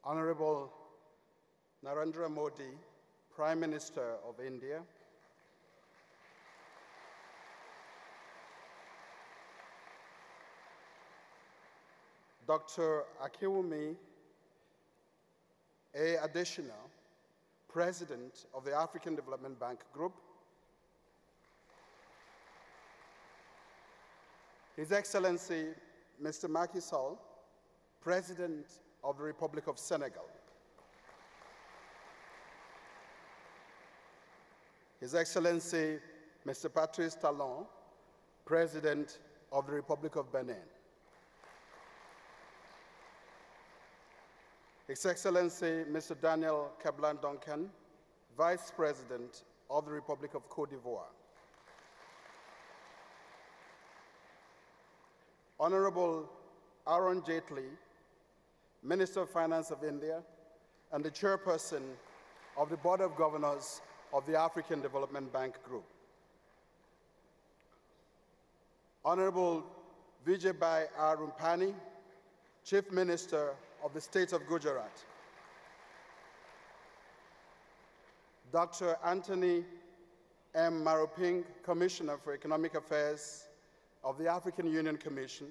Honorable Narendra Modi, Prime Minister of India, Dr. Akiwumi A. Adesina, President of the African Development Bank Group, His Excellency Mr. Macky Sall, President of the Republic of Senegal, His Excellency Mr. Patrice Talon, President of the Republic of Benin, His Excellency Mr. Daniel Kablan-Duncan, Vice President of the Republic of Côte d'Ivoire, Honorable Arun Jaitley, Minister of Finance of India and the Chairperson of the Board of Governors of the African Development Bank Group, Honorable Vijaybai R. Rumpani, Chief Minister of the State of Gujarat, Dr. Anthony M. Maroping, Commissioner for Economic Affairs of the African Union Commission,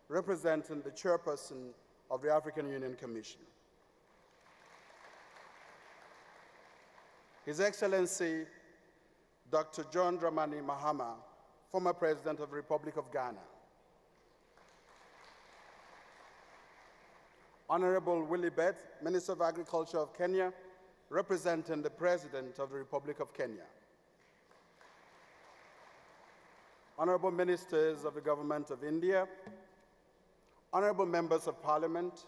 representing the Chairperson of the African Union Commission, His Excellency Dr. John Dramani Mahama, former President of the Republic of Ghana, Honorable Willie Bett, Minister of Agriculture of Kenya, representing the President of the Republic of Kenya, Honorable Ministers of the Government of India, Honorable Members of Parliament,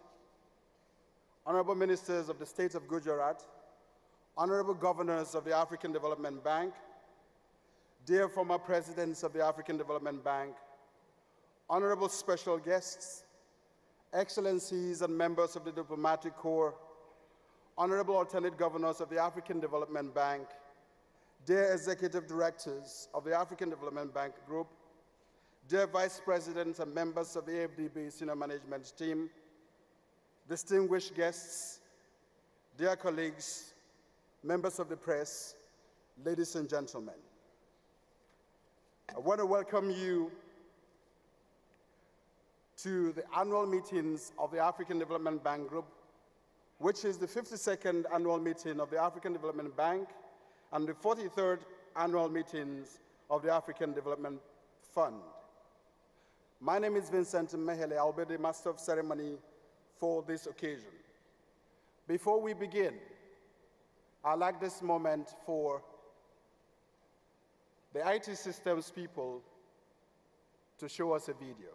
Honorable Ministers of the State of Gujarat, Honorable Governors of the African Development Bank, dear former Presidents of the African Development Bank, Honorable Special Guests, Excellencies and members of the Diplomatic Corps, Honorable Alternate Governors of the African Development Bank, dear Executive Directors of the African Development Bank Group, dear Vice Presidents and members of the AFDB Senior Management Team, distinguished guests, dear colleagues, members of the press, ladies and gentlemen. I want to welcome you to the annual meetings of the African Development Bank Group, which is the 52nd annual meeting of the African Development Bank and the 43rd annual meetings of the African Development Fund. My name is Vincent Mehele. I'll be the Master of Ceremony for this occasion. Before we begin, I'd like this moment for the IT systems people to show us a video.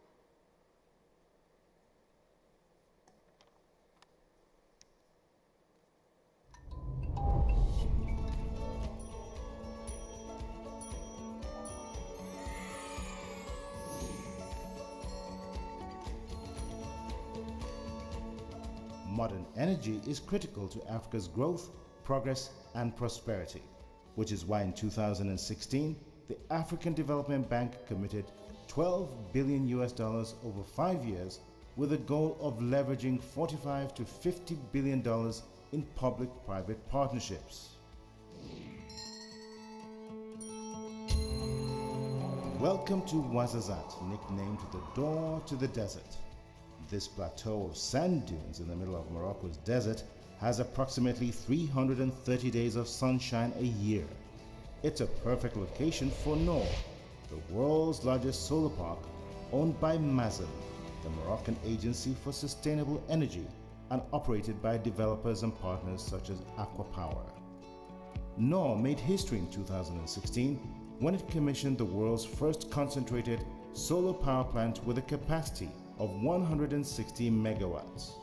Modern energy is critical to Africa's growth, progress, and prosperity, which is why in 2016, the African Development Bank committed $12 billion over 5 years with a goal of leveraging $45 to $50 billion in public-private partnerships. Welcome to Ouarzazate, nicknamed the door to the desert. This plateau of sand dunes in the middle of Morocco's desert has approximately 330 days of sunshine a year. It's a perfect location for Noor, the world's largest solar park owned by Mazen, the Moroccan Agency for Sustainable Energy, and operated by developers and partners such as Aqua Power. Noor made history in 2016 when it commissioned the world's first concentrated solar power plant with a capacity of 160 megawatts.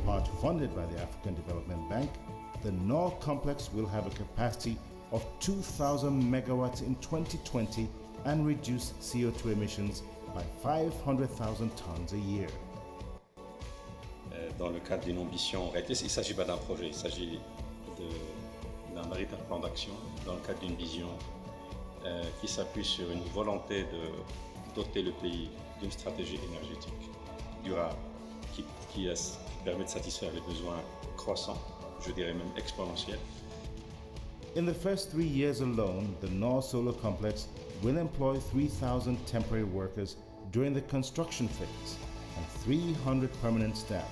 Part funded by the African Development Bank, the Noor complex will have a capacity of 2,000 megawatts in 2020 and reduce CO2 emissions by 500,000 tons a year. Dans le cadre d'une ambition, en réalité, il ne s'agit pas d'un projet, il s'agit d'un véritable plan d'action dans le cadre d'une vision qui s'appuie sur une volonté de doter le pays d'une stratégie énergétique durable qui permet de satisfaire les besoins croissants, je dirais même exponentiels. In the first 3 years alone, the North Solar Complex will employ 3,000 temporary workers during the construction phase and 300 permanent staff.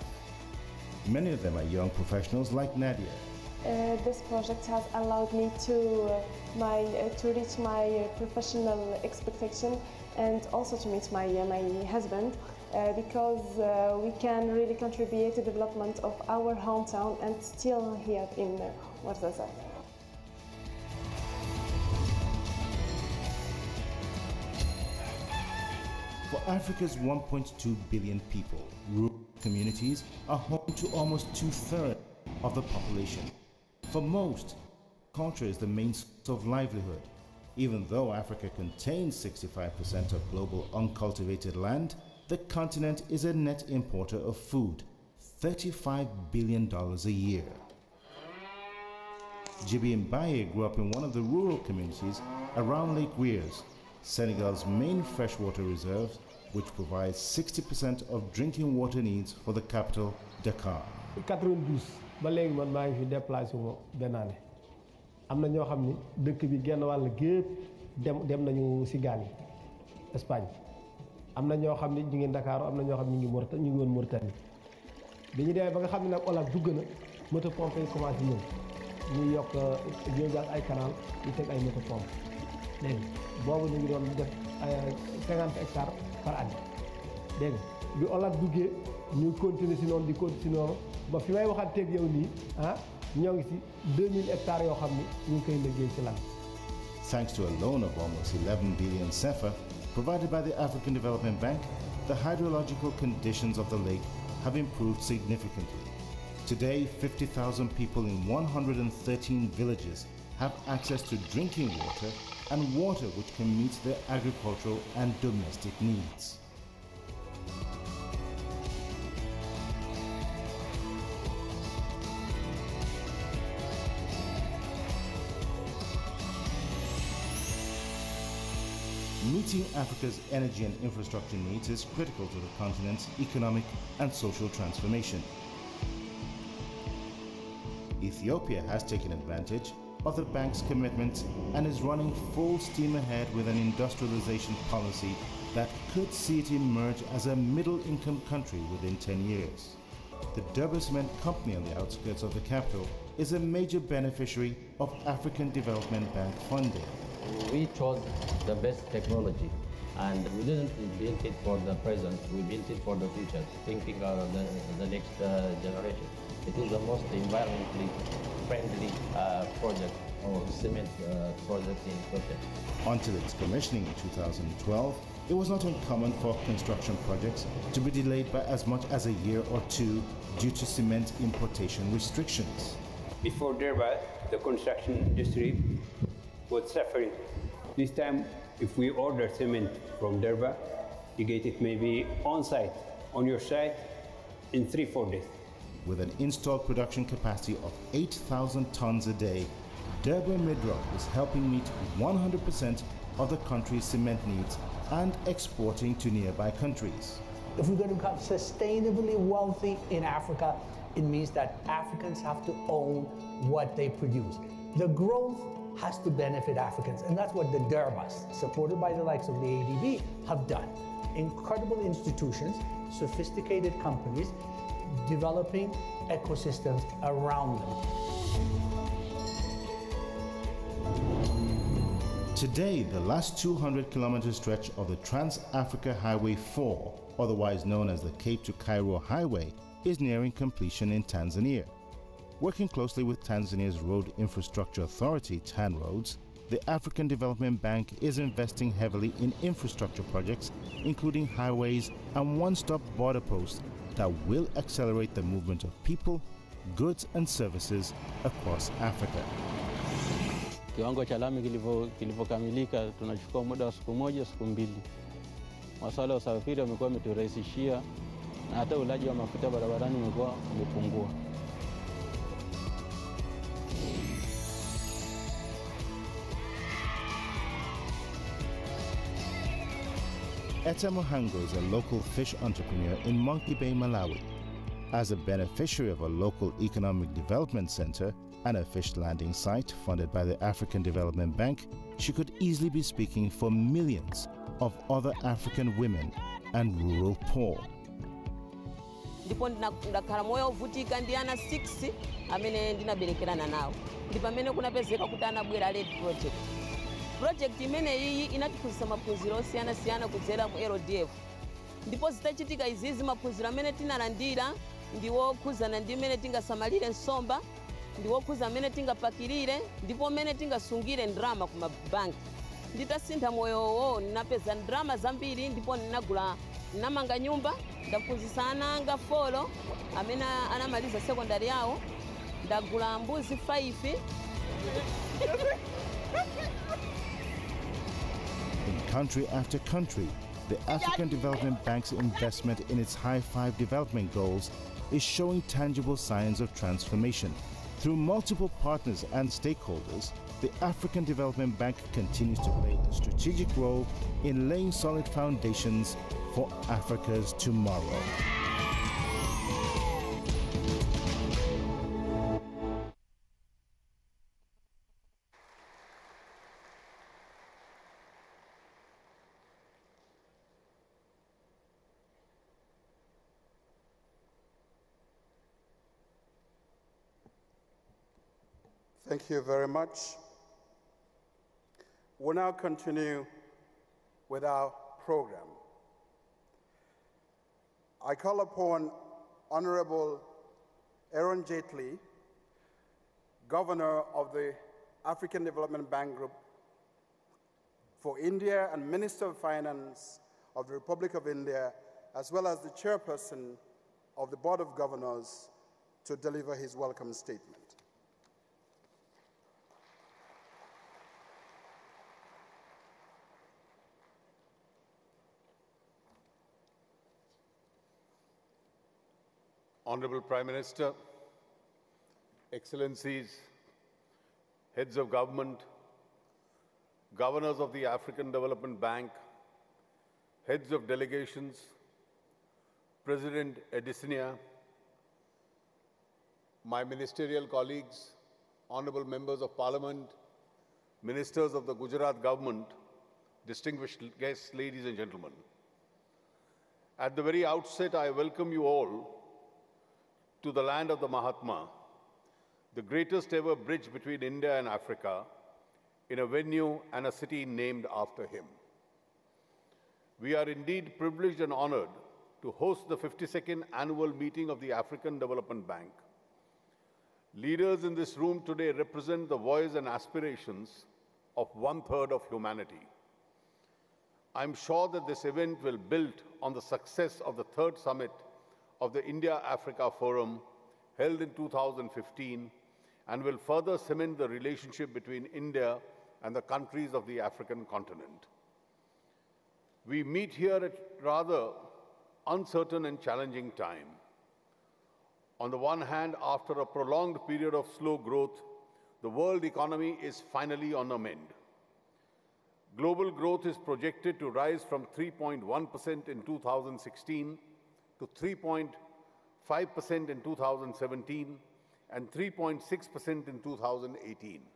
Many of them are young professionals like Nadia. This project has allowed me to reach my professional expectation and also to meet my husband because we can really contribute to the development of our hometown and still here in Ouarzazate. For Africa's 1.2 billion people, rural communities are home to almost 2/3 of the population. For most, culture is the main source of livelihood. Even though Africa contains 65% of global uncultivated land, the continent is a net importer of food, $35 billion a year. Djibi Mbaye grew up in one of the rural communities around Lake Weirs, Senegal's main freshwater reserve, which provides 60% of drinking water needs for the capital, Dakar. 92 ba léegi man maa ngi fi déplacé wu benn année am na ñoo xam ni dëkk bi genn wàll gépp dem nañu si gaal yi Espagne am na ñoo xam ni ñu ngi Dakar am na ñoo xam ni ñu ngi woon Mauritanie bi ñu demee ba nga xam ne nag Olaf dugg na moto pompe yi commencé ñëw ñu yokk ñoo gas ay canal ñu teg ay moto pompe dégg nga boobu ñu ngi doon def 50 hectares par année dégg nga bi Olaf duggee ñu continuer si noonu di continuer si noonu ba fi may waxanteeg yow nii ñoo ngi si 2000 hectares yoo xam ni ñu ngi koy liggéey ci lan. Thanks to a loan of almost 11 billion CFA provided by the African Development Bank, the hydrological conditions of the lake have improved significantly. Today, 50,000 people in 113 villages have access to drinking water and water which can meet their agricultural and domestic needs. Meeting Africa's energy and infrastructure needs is critical to the continent's economic and social transformation. Ethiopia has taken advantage of the bank's commitments and is running full steam ahead with an industrialization policy that could see it emerge as a middle-income country within 10 years. The Durban Cement Company on the outskirts of the capital is a major beneficiary of African Development Bank funding. We chose the best technology, and we didn't build it for the present, we built it for the future, thinking of the next generation. It is the most environmentally friendly project or cement project in Ethiopia. Until its commissioning in 2012, it was not uncommon for construction projects to be delayed by as much as a year or two due to cement importation restrictions. Before Durban, the construction industry was suffering. This time, if we order cement from Durban, you get it maybe on site, on your site, in 3-4 days. With an installed production capacity of 8,000 tons a day, Durban Midrock is helping meet 100% of the country's cement needs and exporting to nearby countries. If we're going to become sustainably wealthy in Africa, it means that Africans have to own what they produce. The growth has to benefit Africans, and that's what the Durbas, supported by the likes of the ADB, have done. Incredible institutions, sophisticated companies, developing ecosystems around them. Today, the last 200-kilometer stretch of the Trans-Africa Highway 4, otherwise known as the Cape to Cairo Highway, is nearing completion in Tanzania. Working closely with Tanzania's Road Infrastructure Authority, TANROADS, the African Development Bank is investing heavily in infrastructure projects, including highways and one-stop border posts that will accelerate the movement of people, goods and services across Africa. Kiwango cha lami kilivyokamilika, tunachukua muda wa siku moja, siku mbili. Masuala ya usafiri yamekuwa yameturahisishia na hata ulaji wa mafuta barabarani umekuwa umepungua. Eta Mohango is a local fish entrepreneur in Monkey Bay, Malawi. As a beneficiary of a local economic development center and a fish landing site funded by the African Development Bank, she could easily be speaking for millions of other African women and rural poor. Ndipo ndakhala moyo ovutika ndi ana 6 amene ndinaberekerana nawo. Ndipo amene kunapezeka kuti anabwera LED project. Project imene iyi inatiphunzitsa maphunziro osiyana-siyana kudzera mu LDF. Ndipo zitachitika izizi maphunziro amene tinalandira ndiwo khuzana ndi imene tingasamalire nsomba, ndiwo khuza amene tingapakirire, ndipo amene tingasungire ndrama ku mabanki. Nditasintha moyowo ninapeza ndrama zambiri ndipo ninamanga nyumba, ndaphunzitsa ana anga 4 amene anamaliza sekondari yawo, ndagula mbuzi 5. In country after country, the African Development Bank's investment in its high-five development goals is showing tangible signs of transformation. Through multiple partners and stakeholders, the African Development Bank continues to play a strategic role in laying solid foundations for Africa's tomorrow. Thank you very much. We'll now continue with our program. I call upon Honorable Aaron Jaitley, Governor of the African Development Bank Group for India and Minister of Finance of the Republic of India, as well as the Chairperson of the Board of Governors, to deliver his welcome statement. Honorable Prime Minister, Excellencies, Heads of Government, Governors of the African Development Bank, Heads of Delegations, President Edicinia, my ministerial colleagues, Honorable Members of Parliament, Ministers of the Gujarat Government, distinguished guests, ladies and gentlemen. At the very outset, I welcome you all to the land of the Mahatma, the greatest ever bridge between India and Africa, in a venue and a city named after him. We are indeed privileged and honored to host the 52nd annual meeting of the African Development Bank. Leaders in this room today represent the voice and aspirations of 1/3 of humanity. I'm sure that this event will build on the success of the 3rd summit of the India-Africa Forum held in 2015 and will further cement the relationship between India and the countries of the African continent. We meet here at rather uncertain and challenging time. On the one hand, after a prolonged period of slow growth, the world economy is finally on a mend. Global growth is projected to rise from 3.1% in 2016 to 3.5% in 2017 and 3.6% in 2018.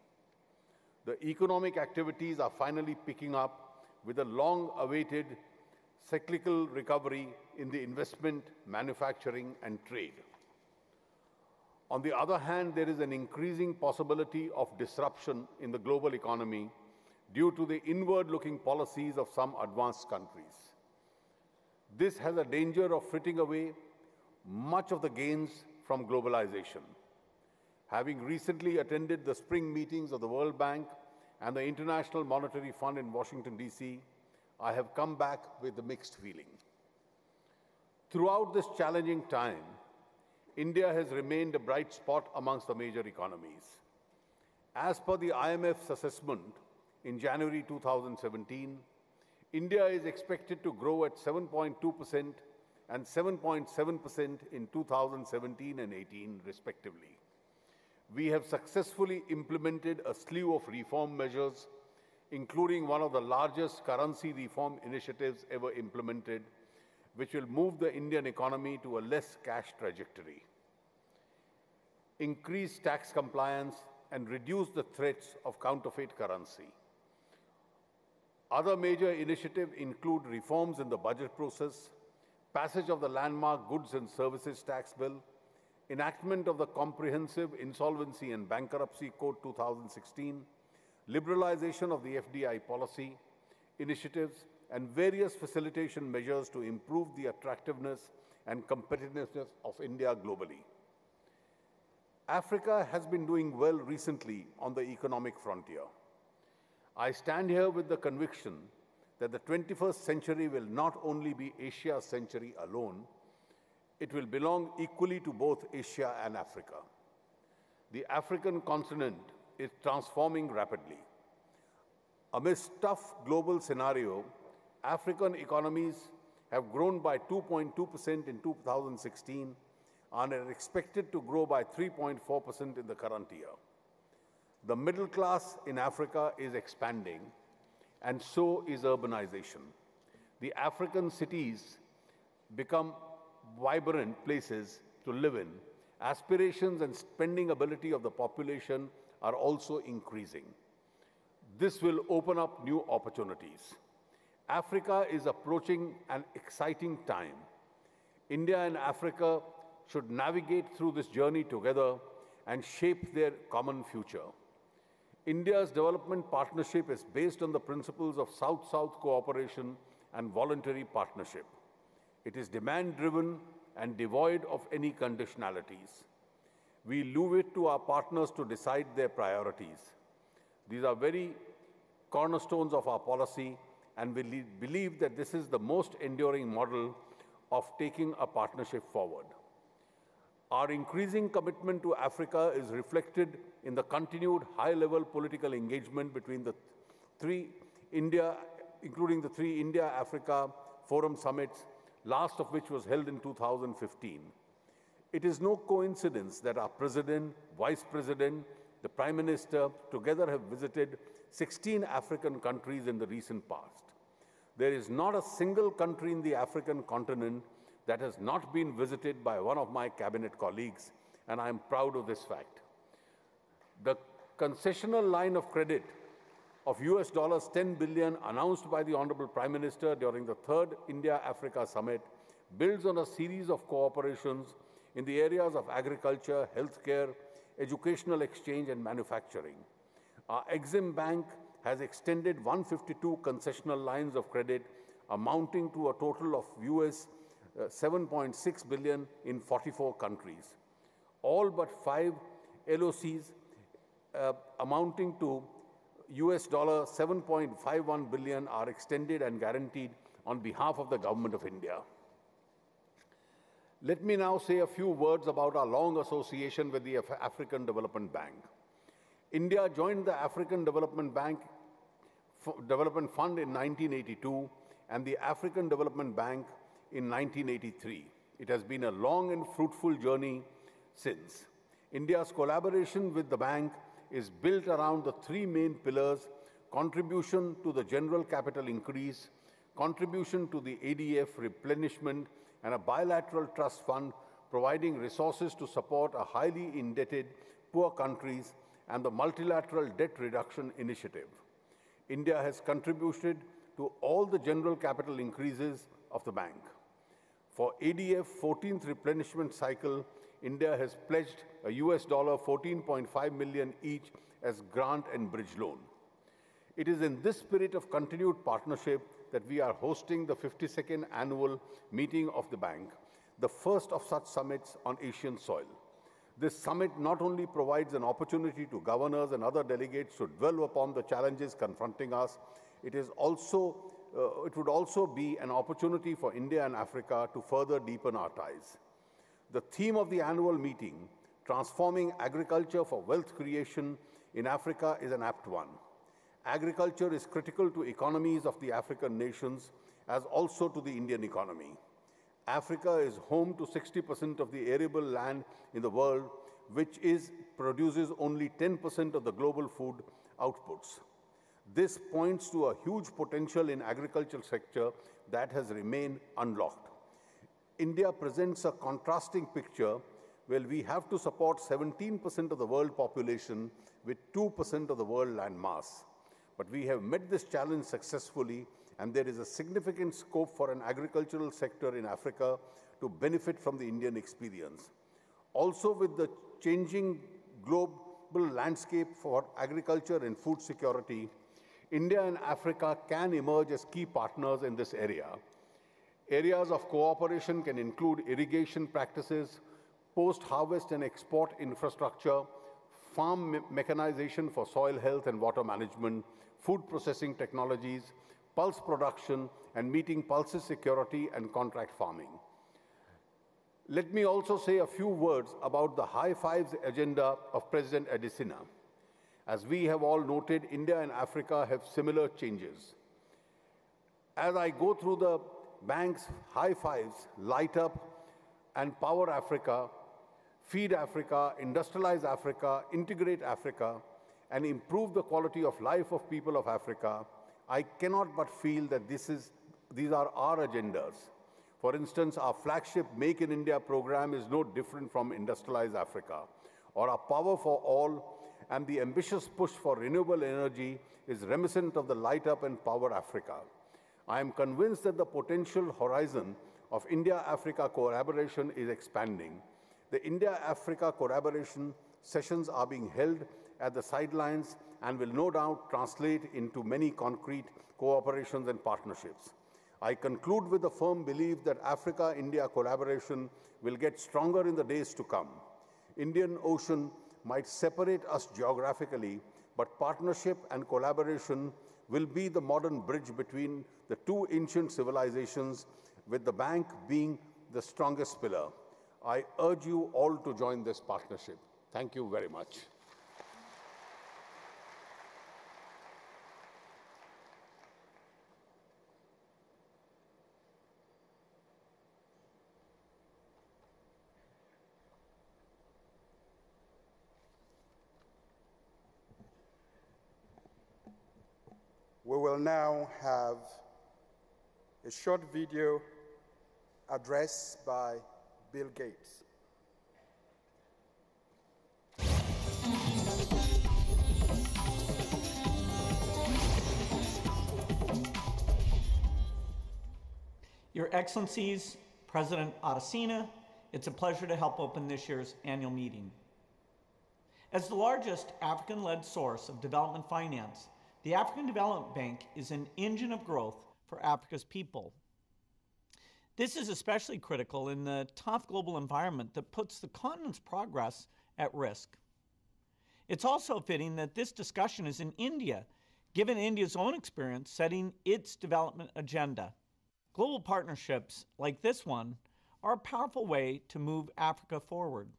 The economic activities are finally picking up with a long-awaited cyclical recovery in the investment, manufacturing, and trade. On the other hand, there is an increasing possibility of disruption in the global economy due to the inward-looking policies of some advanced countries. This has a danger of fritting away much of the gains from globalization. Having recently attended the spring meetings of the World Bank and the International Monetary Fund in Washington, D.C., I have come back with a mixed feeling. Throughout this challenging time, India has remained a bright spot amongst the major economies. As per the IMF's assessment in January 2017, India is expected to grow at 7.2% and 7.7% in 2017 and 18, respectively. We have successfully implemented a slew of reform measures, including one of the largest currency reform initiatives ever implemented, which will move the Indian economy to a less cash trajectory, increase tax compliance, and reduce the threats of counterfeit currency. Other major initiatives include reforms in the budget process, passage of the landmark Goods and Services Tax Bill, enactment of the Comprehensive Insolvency and Bankruptcy Code 2016, liberalization of the FDI policy initiatives, and various facilitation measures to improve the attractiveness and competitiveness of India globally. Africa has been doing well recently on the economic frontier. I stand here with the conviction that the 21st century will not only be Asia's century alone, it will belong equally to both Asia and Africa. The African continent is transforming rapidly. Amidst tough global scenario, African economies have grown by 2.2% in 2016 and are expected to grow by 3.4% in the current year. The middle class in Africa is expanding, and so is urbanization. The African cities become vibrant places to live in. Aspirations and spending ability of the population are also increasing. This will open up new opportunities. Africa is approaching an exciting time. India and Africa should navigate through this journey together and shape their common future. India's development partnership is based on the principles of South-South cooperation and voluntary partnership. It is demand-driven and devoid of any conditionalities. We leave it to our partners to decide their priorities. These are very cornerstones of our policy, and we believe that this is the most enduring model of taking a partnership forward. Our increasing commitment to Africa is reflected in the continued high-level political engagement between the including the three India-Africa Forum summits, last of which was held in 2015. It is no coincidence that our President, Vice President, the Prime Minister together have visited 16 African countries in the recent past. There is not a single country in the African continent that has not been visited by one of my cabinet colleagues, and I am proud of this fact. The concessional line of credit of US $10 billion announced by the Honorable Prime Minister during the third India-Africa Summit builds on a series of cooperations in the areas of agriculture, healthcare, educational exchange, and manufacturing. Our Exim Bank has extended 152 concessional lines of credit amounting to a total of US $7.6 billion in 44 countries. All but 5 LOCs amounting to US $7.51 billion are extended and guaranteed on behalf of the Government of India. Let me now say a few words about our long association with the African Development Bank. India joined the African Development Fund in 1982 and the African Development Bank in 1983. It has been a long and fruitful journey since. India's collaboration with the bank is built around the three main pillars: contribution to the general capital increase, contribution to the ADF replenishment, and a bilateral trust fund providing resources to support a highly indebted poor countries and the multilateral debt reduction initiative. India has contributed to all the general capital increases of the bank. For ADF 14th replenishment cycle, India has pledged a US $14.5 million each as grant and bridge loan. It is in this spirit of continued partnership that we are hosting the 52nd annual meeting of the bank, the first of such summits on Asian soil. This summit not only provides an opportunity to governors and other delegates to dwell upon the challenges confronting us, it would also be an opportunity for India and Africa to further deepen our ties. The theme of the annual meeting, Transforming Agriculture for Wealth Creation in Africa, is an apt one. Agriculture is critical to economies of the African nations as also to the Indian economy. Africa is home to 60% of the arable land in the world, which produces only 10% of the global food outputs. This points to a huge potential in agricultural sector that has remained unlocked. India presents a contrasting picture where we have to support 17% of the world population with 2% of the world land mass. But we have met this challenge successfully, and there is a significant scope for an agricultural sector in Africa to benefit from the Indian experience. Also, with the changing global landscape for agriculture and food security, India and Africa can emerge as key partners in this area. Areas of cooperation can include irrigation practices, post-harvest and export infrastructure, farm mechanization for soil health and water management, food processing technologies, pulse production, and meeting pulses security and contract farming. Let me also say a few words about the High Fives agenda of President Adesina. As we have all noted, India and Africa have similar changes. As I go through the bank's High Fives, Light Up and Power Africa, Feed Africa, Industrialize Africa, Integrate Africa, and improve the quality of life of people of Africa, I cannot but feel that these are our agendas. For instance, our flagship Make in India program is no different from Industrialize Africa, or our Power for All and the ambitious push for renewable energy is reminiscent of the Light Up and Power Africa. I am convinced that the potential horizon of India-Africa collaboration is expanding. The India-Africa collaboration sessions are being held at the sidelines and will no doubt translate into many concrete cooperations and partnerships. I conclude with a firm belief that Africa-India collaboration will get stronger in the days to come. Indian Ocean might separate us geographically, but partnership and collaboration will be the modern bridge between the two ancient civilizations, with the bank being the strongest pillar. I urge you all to join this partnership. Thank you very much. We will now have a short video address by Bill Gates. Your Excellencies, President Adesina, it's a pleasure to help open this year's annual meeting. As the largest African-led source of development finance, the African Development Bank is an engine of growth for Africa's people. This is especially critical in the tough global environment that puts the continent's progress at risk. It's also fitting that this discussion is in India, given India's own experience setting its development agenda. Global partnerships like this one are a powerful way to move Africa forward.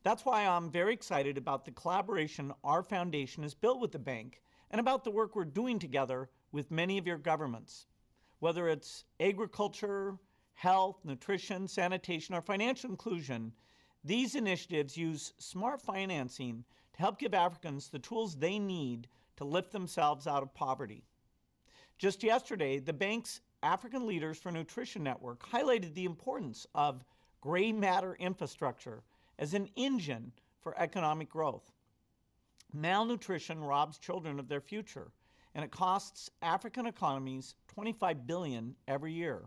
That's why I'm very excited about the collaboration our foundation has built with the bank and about the work we're doing together with many of your governments. Whether it's agriculture, health, nutrition, sanitation, or financial inclusion, these initiatives use smart financing to help give Africans the tools they need to lift themselves out of poverty. Just yesterday, the bank's African Leaders for Nutrition Network highlighted the importance of gray matter infrastructure as an engine for economic growth. Malnutrition robs children of their future, and it costs African economies $25 billion every year.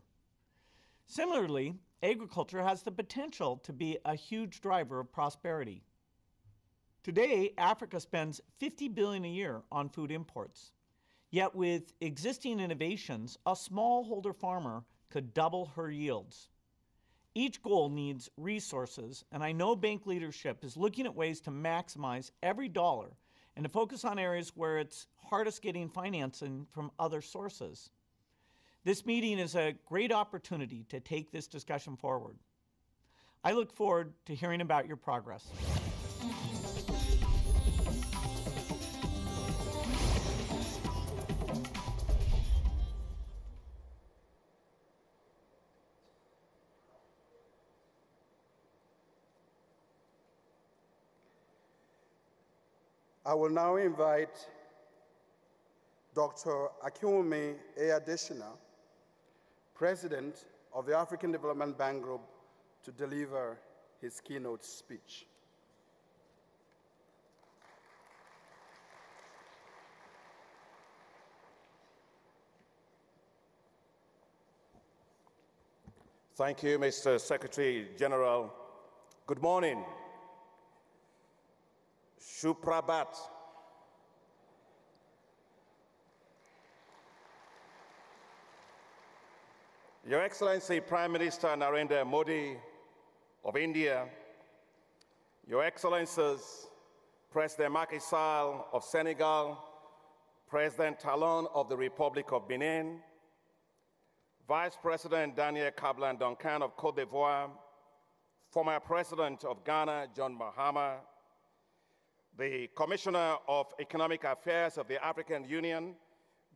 Similarly, agriculture has the potential to be a huge driver of prosperity. Today, Africa spends $50 billion a year on food imports. Yet with existing innovations, a smallholder farmer could double her yields. Each goal needs resources, and I know bank leadership is looking at ways to maximize every dollar and to focus on areas where it's hardest getting financing from other sources. This meeting is a great opportunity to take this discussion forward. I look forward to hearing about your progress. I will now invite Dr. Akinwumi Adesina, President of the African Development Bank Group to deliver his keynote speech. Thank you, Mr. Secretary General. Good morning. Suprabhat. Your Excellency Prime Minister Narendra Modi of India, Your Excellencies President Macky Sall of Senegal, President Talon of the Republic of Benin, Vice President Daniel Kablan-Duncan of Côte d'Ivoire, former President of Ghana, John Mahama, the Commissioner of Economic Affairs of the African Union,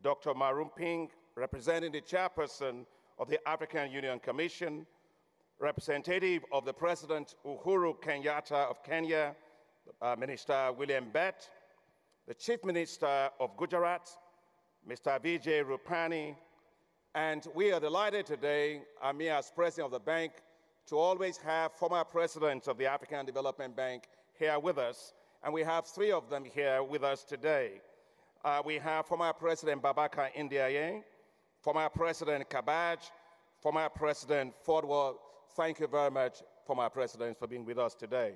Dr. Marumping, representing the Chairperson of the African Union Commission, representative of the President Uhuru Kenyatta of Kenya, Minister William Bett, the Chief Minister of Gujarat, Mr. Vijay Rupani, and we are delighted today, me as President of the bank, to always have former presidents of the African Development Bank here with us, and we have three of them here with us today. We have former President Babakar Ndiaye, former President Kabaj, former President Fordwell. Thank you very much, former presidents, for being with us today.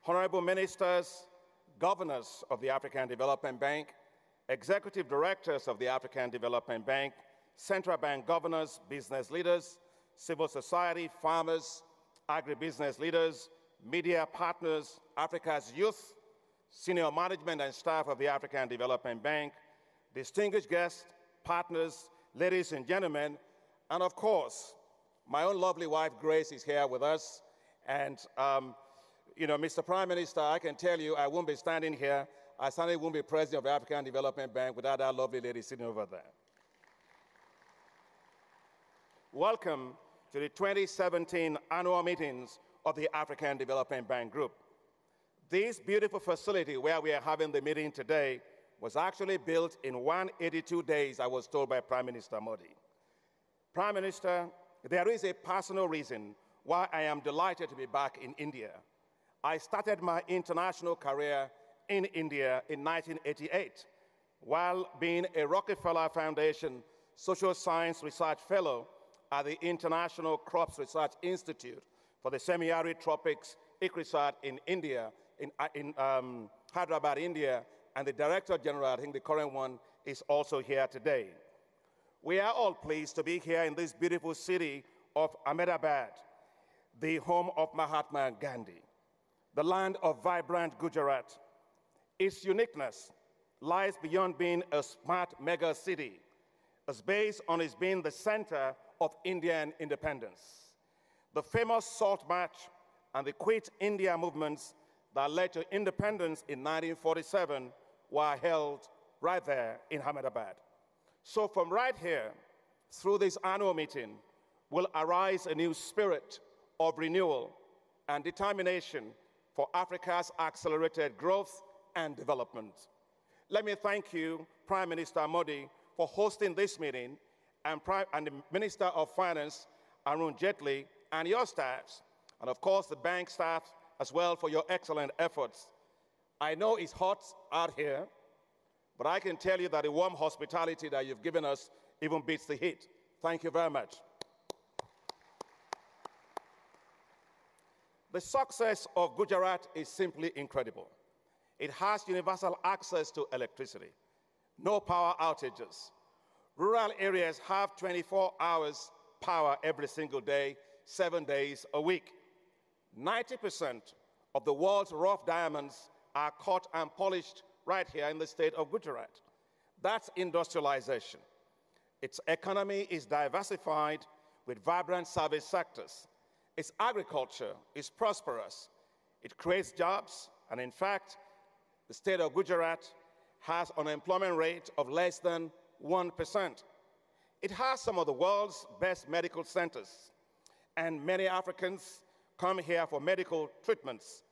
Honorable ministers, governors of the African Development Bank, executive directors of the African Development Bank, central bank governors, business leaders, civil society, farmers, agribusiness leaders, media partners, Africa's youth, senior management and staff of the African Development Bank, distinguished guests, partners, ladies and gentlemen, and of course, my own lovely wife, Grace, is here with us. And, you know, Mr. Prime Minister, I can tell you I won't be standing here. I certainly won't be president of the African Development Bank without that lovely lady sitting over there. Welcome to the 2017 annual meetings of the African Development Bank Group. This beautiful facility where we are having the meeting today was actually built in 182 days, I was told by Prime Minister Modi. Prime Minister, there is a personal reason why I am delighted to be back in India. I started my international career in India in 1988 while being a Rockefeller Foundation Social Science Research Fellow at the International Crops Research Institute for the Semi-Arid Tropics, ICRISAT in India, in Hyderabad, India, and the Director General, I think the current one, is also here today. We are all pleased to be here in this beautiful city of Ahmedabad, the home of Mahatma Gandhi, the land of vibrant Gujarat. Its uniqueness lies beyond being a smart mega city. It's based on its being the center of Indian independence. The famous Salt March and the Quit India movements that led to independence in 1947 were held right there in Ahmedabad. So from right here, through this annual meeting, will arise a new spirit of renewal and determination for Africa's accelerated growth and development. Let me thank you, Prime Minister Modi, for hosting this meeting, and the Minister of Finance, Arun Jaitley, and your staffs, and of course the bank staff as well, for your excellent efforts. I know it's hot out here, but I can tell you that the warm hospitality that you've given us even beats the heat. Thank you very much. The success of Gujarat is simply incredible. It has universal access to electricity, no power outages. Rural areas have 24 hours power every single day, 7 days a week. 90% of the world's rough diamonds are cut and polished right here in the state of Gujarat. That's industrialization. Its economy is diversified with vibrant service sectors. Its agriculture is prosperous. It creates jobs, and in fact, the state of Gujarat has an unemployment rate of less than 1%. It has some of the world's best medical centers, and many Africans come here for medical treatments.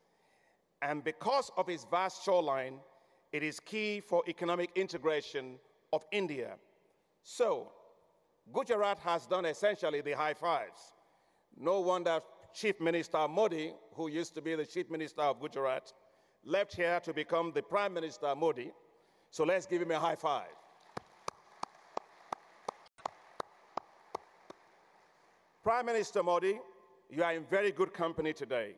And because of its vast shoreline, it is key for economic integration of India. So, Gujarat has done essentially the high fives. No wonder Chief Minister Modi, who used to be the Chief Minister of Gujarat, left here to become the Prime Minister Modi. So let's give him a high five. Prime Minister Modi, you are in very good company today.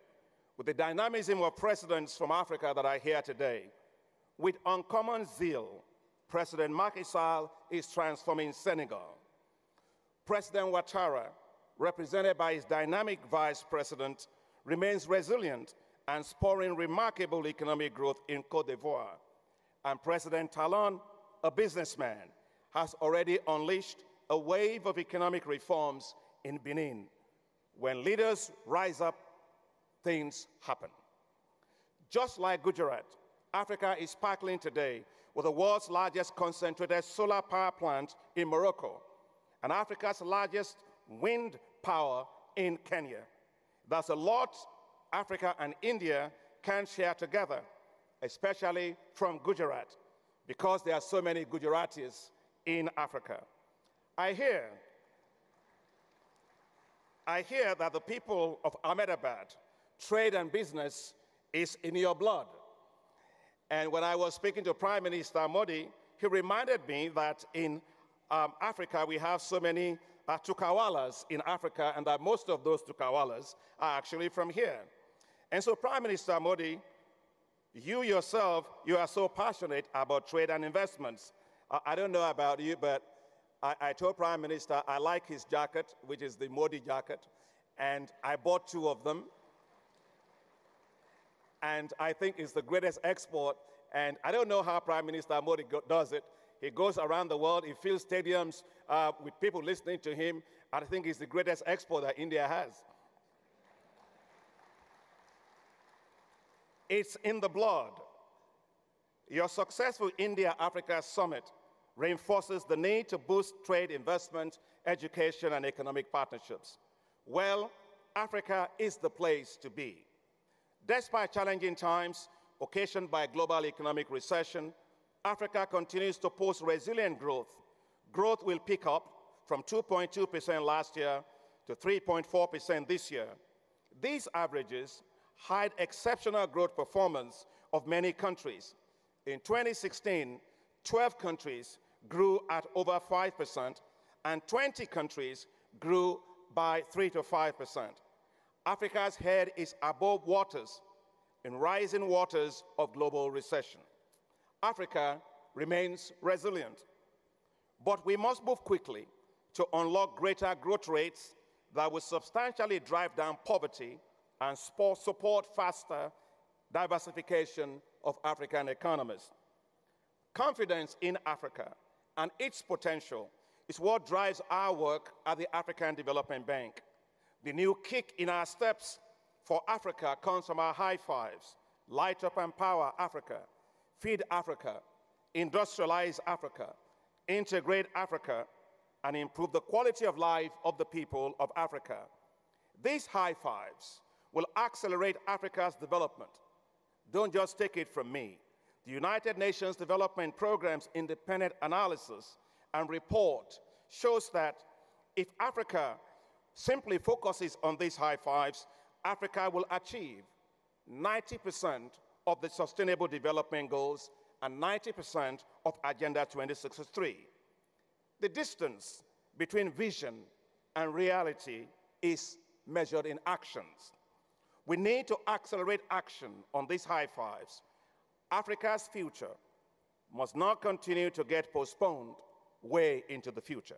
With the dynamism of presidents from Africa that are here today, with uncommon zeal, President Macky Sall is transforming Senegal. President Ouattara, represented by his dynamic vice president, remains resilient and spurring remarkable economic growth in Côte d'Ivoire. And President Talon, a businessman, has already unleashed a wave of economic reforms in Benin. When leaders rise up, things happen. Just like Gujarat, Africa is sparkling today with the world's largest concentrated solar power plant in Morocco and Africa's largest wind power in Kenya. There's a lot Africa and India can share together, especially from Gujarat, because there are so many Gujaratis in Africa. I hear that the people of Ahmedabad, trade and business is in your blood. And when I was speaking to Prime Minister Modi, he reminded me that in Africa we have so many Tukawalas in Africa, and that most of those Tukawalas are actually from here. And so, Prime Minister Modi, you yourself, you are so passionate about trade and investments. I don't know about you, but I told Prime Minister I like his jacket, which is the Modi jacket, and I bought 2 of them. And I think it's the greatest export. And I don't know how Prime Minister Modi does it. He goes around the world, he fills stadiums with people listening to him. I think he's the greatest export that India has. It's in the blood. Your successful India-Africa summit reinforces the need to boost trade, investment, education, and economic partnerships. Well, Africa is the place to be. Despite challenging times occasioned by global economic recession, Africa continues to post resilient growth. Growth will pick up from 2.2% last year to 3.4% this year. These averages hide exceptional growth performance of many countries. In 2016, 12 countries grew at over 5%, and 20 countries grew by 3 to 5%. Africa's head is above waters in rising waters of global recession. Africa remains resilient, but we must move quickly to unlock greater growth rates that will substantially drive down poverty and support faster diversification of African economies. Confidence in Africa and its potential is what drives our work at the African Development Bank. The new kick in our steps for Africa comes from our high fives: Light Up and Power Africa, Feed Africa, Industrialize Africa, Integrate Africa, and improve the quality of life of the people of Africa. These high fives will accelerate Africa's development. Don't just take it from me. The United Nations Development Programme's independent analysis and report shows that if Africa simply focuses on these high fives, Africa will achieve 90% of the Sustainable Development Goals and 90% of Agenda 2063. The distance between vision and reality is measured in actions. We need to accelerate action on these high fives. Africa's future must not continue to get postponed way into the future.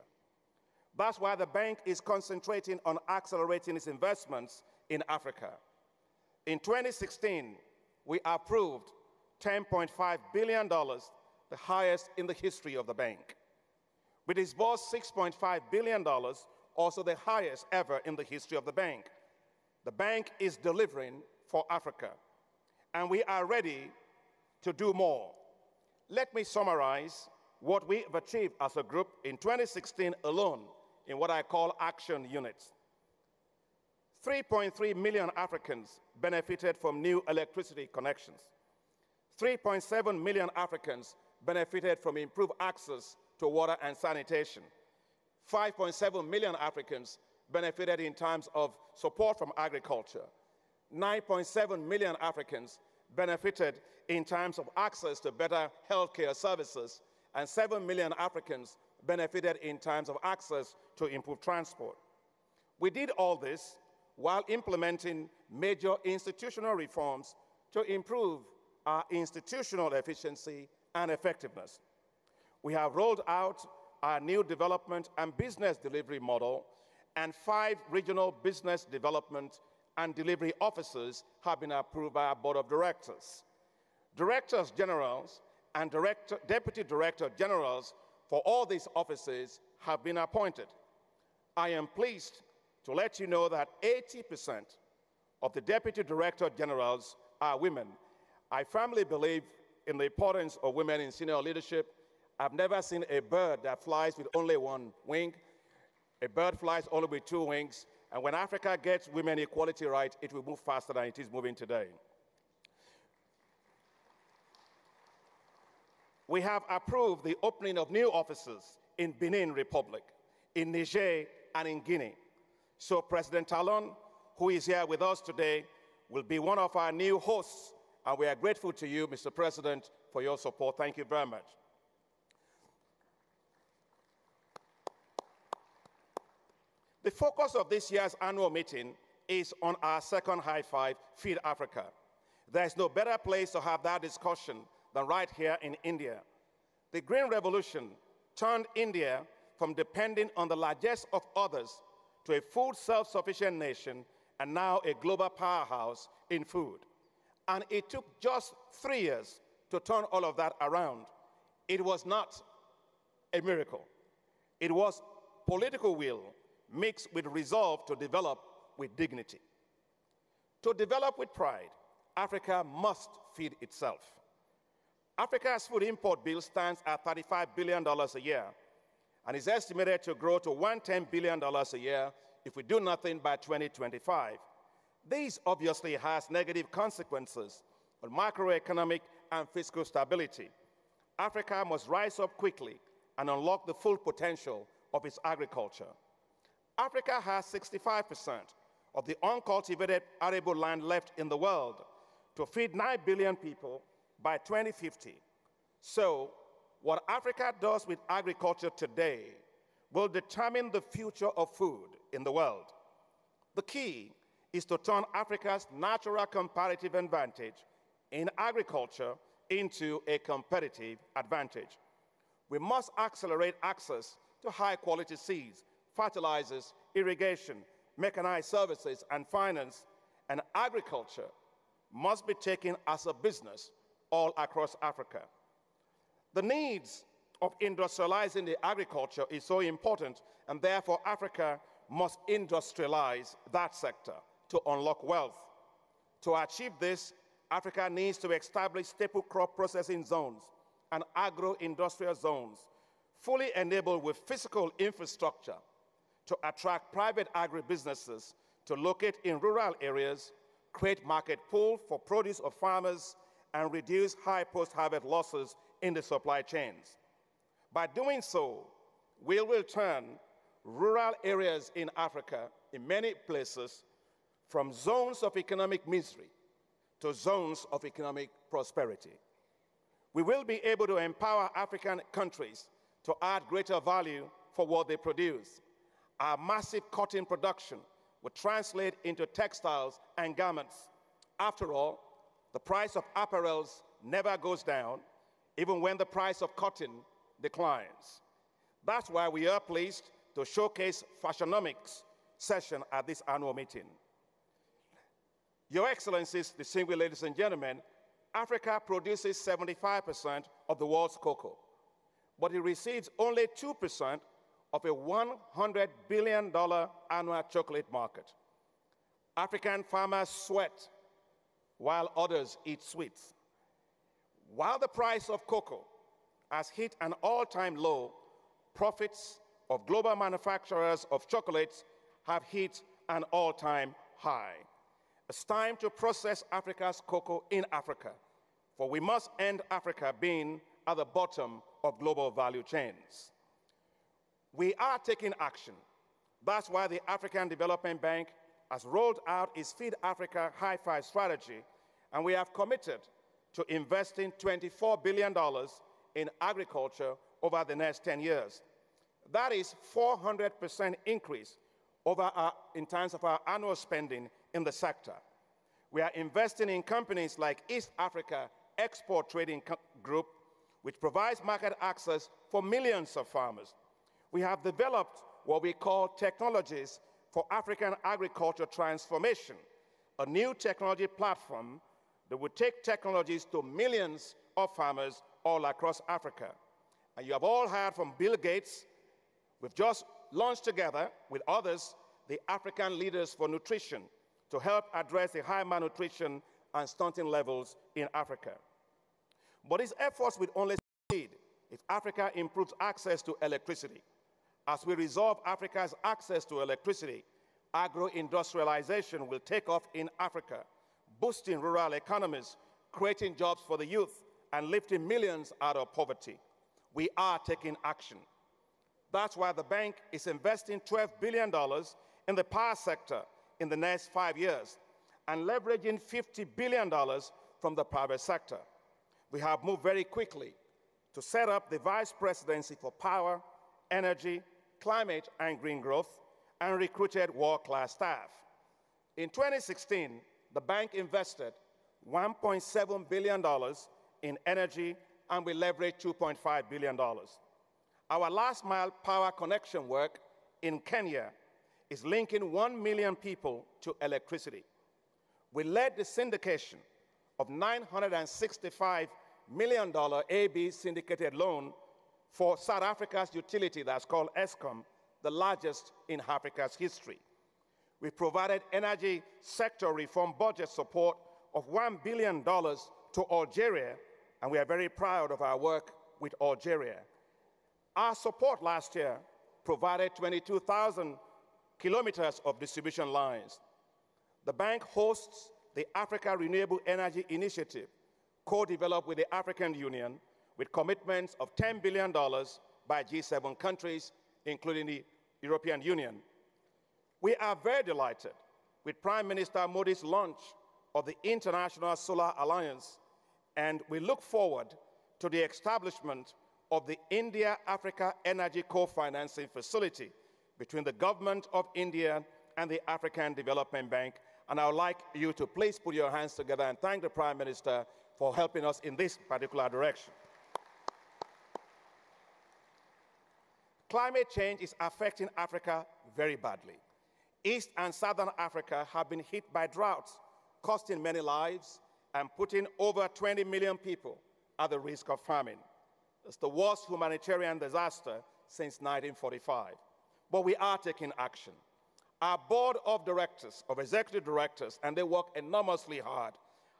That's why the bank is concentrating on accelerating its investments in Africa. In 2016, we approved $10.5 billion, the highest in the history of the bank. We disbursed $6.5 billion, also the highest ever in the history of the bank. The bank is delivering for Africa, and we are ready to do more. Let me summarize what we have achieved as a group in 2016 alone in what I call action units. 3.3 million Africans benefited from new electricity connections. 3.7 million Africans benefited from improved access to water and sanitation. 5.7 million Africans benefited in terms of support from agriculture. 9.7 million Africans benefited in terms of access to better healthcare services, and 7 million Africans benefited in terms of access to improved transport. We did all this while implementing major institutional reforms to improve our institutional efficiency and effectiveness. We have rolled out our new development and business delivery model, and 5 regional business development and delivery officers have been approved by our board of directors. Directors generals and deputy director generals for all these offices have been appointed. I am pleased to let you know that 80% of the deputy director generals are women. I firmly believe in the importance of women in senior leadership. I've never seen a bird that flies with only one wing. A bird flies only with 2 wings. And when Africa gets women equality right, it will move faster than it is moving today. We have approved the opening of new offices in Benin Republic, in Niger, and in Guinea. So President Talon, who is here with us today, will be one of our new hosts, and we are grateful to you, Mr. President, for your support. Thank you very much. The focus of this year's annual meeting is on our second high five, Feed Africa. There is no better place to have that discussion than right here in India. The Green Revolution turned India from depending on the largest of others to a food self-sufficient nation and now a global powerhouse in food. And it took just 3 years to turn all of that around. It was not a miracle. It was political will mixed with resolve to develop with dignity. To develop with pride, Africa must feed itself. Africa's food import bill stands at $35 billion a year and is estimated to grow to $110 billion a year if we do nothing by 2025. This obviously has negative consequences on macroeconomic and fiscal stability. Africa must rise up quickly and unlock the full potential of its agriculture. Africa has 65% of the uncultivated arable land left in the world to feed 9 billion people by 2050. So, what Africa does with agriculture today will determine the future of food in the world. The key is to turn Africa's natural comparative advantage in agriculture into a competitive advantage. We must accelerate access to high-quality seeds, fertilizers, irrigation, mechanized services, and finance, and agriculture must be taken as a business all across Africa. The needs of industrializing the agriculture is so important, and therefore Africa must industrialize that sector to unlock wealth. To achieve this, Africa needs to establish staple crop processing zones and agro-industrial zones, fully enabled with physical infrastructure to attract private agribusinesses to locate in rural areas, create market pull for produce of farmers, and reduce high post-harvest losses in the supply chains. By doing so, we will turn rural areas in Africa, in many places, from zones of economic misery to zones of economic prosperity. We will be able to empower African countries to add greater value for what they produce. Our massive cotton production will translate into textiles and garments. After all, the price of apparels never goes down, even when the price of cotton declines. That's why we are pleased to showcase Fashionomics session at this annual meeting. Your Excellencies, distinguished ladies and gentlemen, Africa produces 75% of the world's cocoa, but it receives only 2% of a $100 billion annual chocolate market. African farmers sweat while others eat sweets. While the price of cocoa has hit an all-time low, profits of global manufacturers of chocolates have hit an all-time high. It's time to process Africa's cocoa in Africa, for we must end Africa being at the bottom of global value chains. We are taking action. That's why the African Development Bank has rolled out its Feed Africa Hi-Fi strategy, and we have committed to investing $24 billion in agriculture over the next 10 years. That is 400% increase in terms of our annual spending in the sector. We are investing in companies like East Africa Export Trading Group, which provides market access for millions of farmers. We have developed what we call technologies for African agriculture transformation, a new technology platform that would take technologies to millions of farmers all across Africa. And you have all heard from Bill Gates. We've just launched together with others the African Leaders for Nutrition to help address the high malnutrition and stunting levels in Africa. But these efforts will only succeed if Africa improves access to electricity. As we resolve Africa's access to electricity, agro-industrialization will take off in Africa, boosting rural economies, creating jobs for the youth, and lifting millions out of poverty. We are taking action. That's why the bank is investing $12 billion in the power sector in the next 5 years and leveraging $50 billion from the private sector. We have moved very quickly to set up the Vice Presidency for Power, Energy, Climate, and Green Growth, and recruited world-class staff. In 2016, the bank invested $1.7 billion in energy, and we leveraged $2.5 billion. Our last-mile power connection work in Kenya is linking 1 million people to electricity. We led the syndication of $965 million AB syndicated loan for South Africa's utility that's called Eskom, the largest in Africa's history. We provided energy sector reform budget support of $1 billion to Algeria, and we are very proud of our work with Algeria. Our support last year provided 22,000 kilometers of distribution lines. The bank hosts the Africa Renewable Energy Initiative, co-developed with the African Union, with commitments of $10 billion by G7 countries, including the European Union. We are very delighted with Prime Minister Modi's launch of the International Solar Alliance, and we look forward to the establishment of the India-Africa Energy Co-Financing Facility between the government of India and the African Development Bank. And I would like you to please put your hands together and thank the Prime Minister for helping us in this particular direction. Climate change is affecting Africa very badly. East and Southern Africa have been hit by droughts, costing many lives and putting over 20 million people at the risk of famine. It's the worst humanitarian disaster since 1945. But we are taking action. Our board of directors, of executive directors, and they work enormously hard,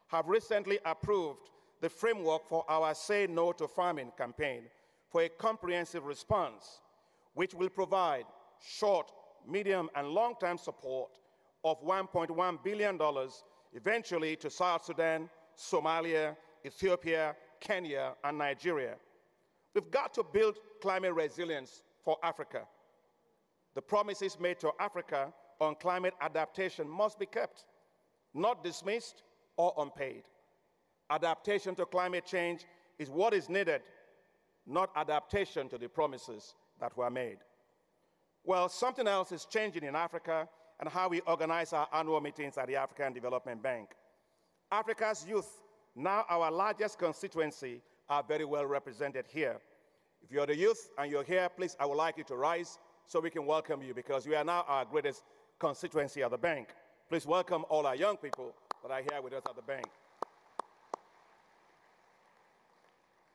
have recently approved the framework for our Say No to Farming campaign for a comprehensive response, which will provide short, medium, and long-term support of $1.1 billion eventually to South Sudan, Somalia, Ethiopia, Kenya, and Nigeria. We've got to build climate resilience for Africa. The promises made to Africa on climate adaptation must be kept, not dismissed or unpaid. Adaptation to climate change is what is needed, not adaptation to the promises that were made. Well, something else is changing in Africa and how we organize our annual meetings at the African Development Bank. Africa's youth, now our largest constituency, are very well represented here. If you're the youth and you're here, please, I would like you to rise so we can welcome you, because you are now our greatest constituency at the bank. Please welcome all our young people that are here with us at the bank.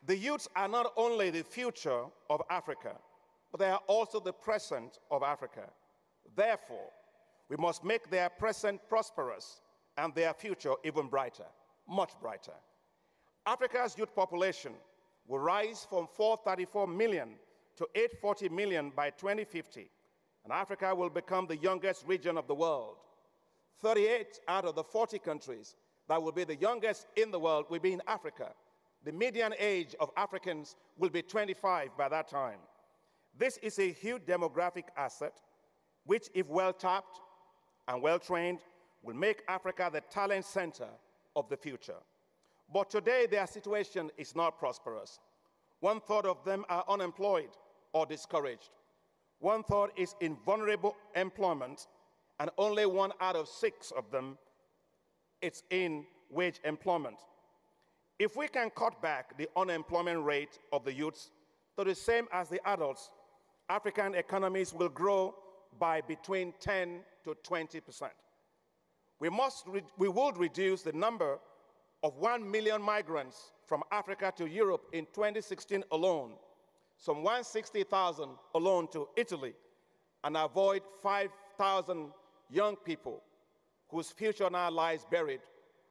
The youths are not only the future of Africa, but they are also the present of Africa. Therefore, we must make their present prosperous and their future even brighter, much brighter. Africa's youth population will rise from 434 million to 840 million by 2050, and Africa will become the youngest region of the world. 38 out of the 40 countries that will be the youngest in the world will be in Africa. The median age of Africans will be 25 by that time. This is a huge demographic asset, which, if well tapped and well trained, will make Africa the talent center of the future. But today, their situation is not prosperous. 1/3 of them are unemployed or discouraged. 1/3 is in vulnerable employment, and only 1 out of 6 of them is in wage employment. If we can cut back the unemployment rate of the youths to the same as the adults, African economies will grow by between 10 to 20%. We will reduce the number of 1 million migrants from Africa to Europe in 2016 alone, some 160,000 alone to Italy, and avoid 5,000 young people whose future now lies buried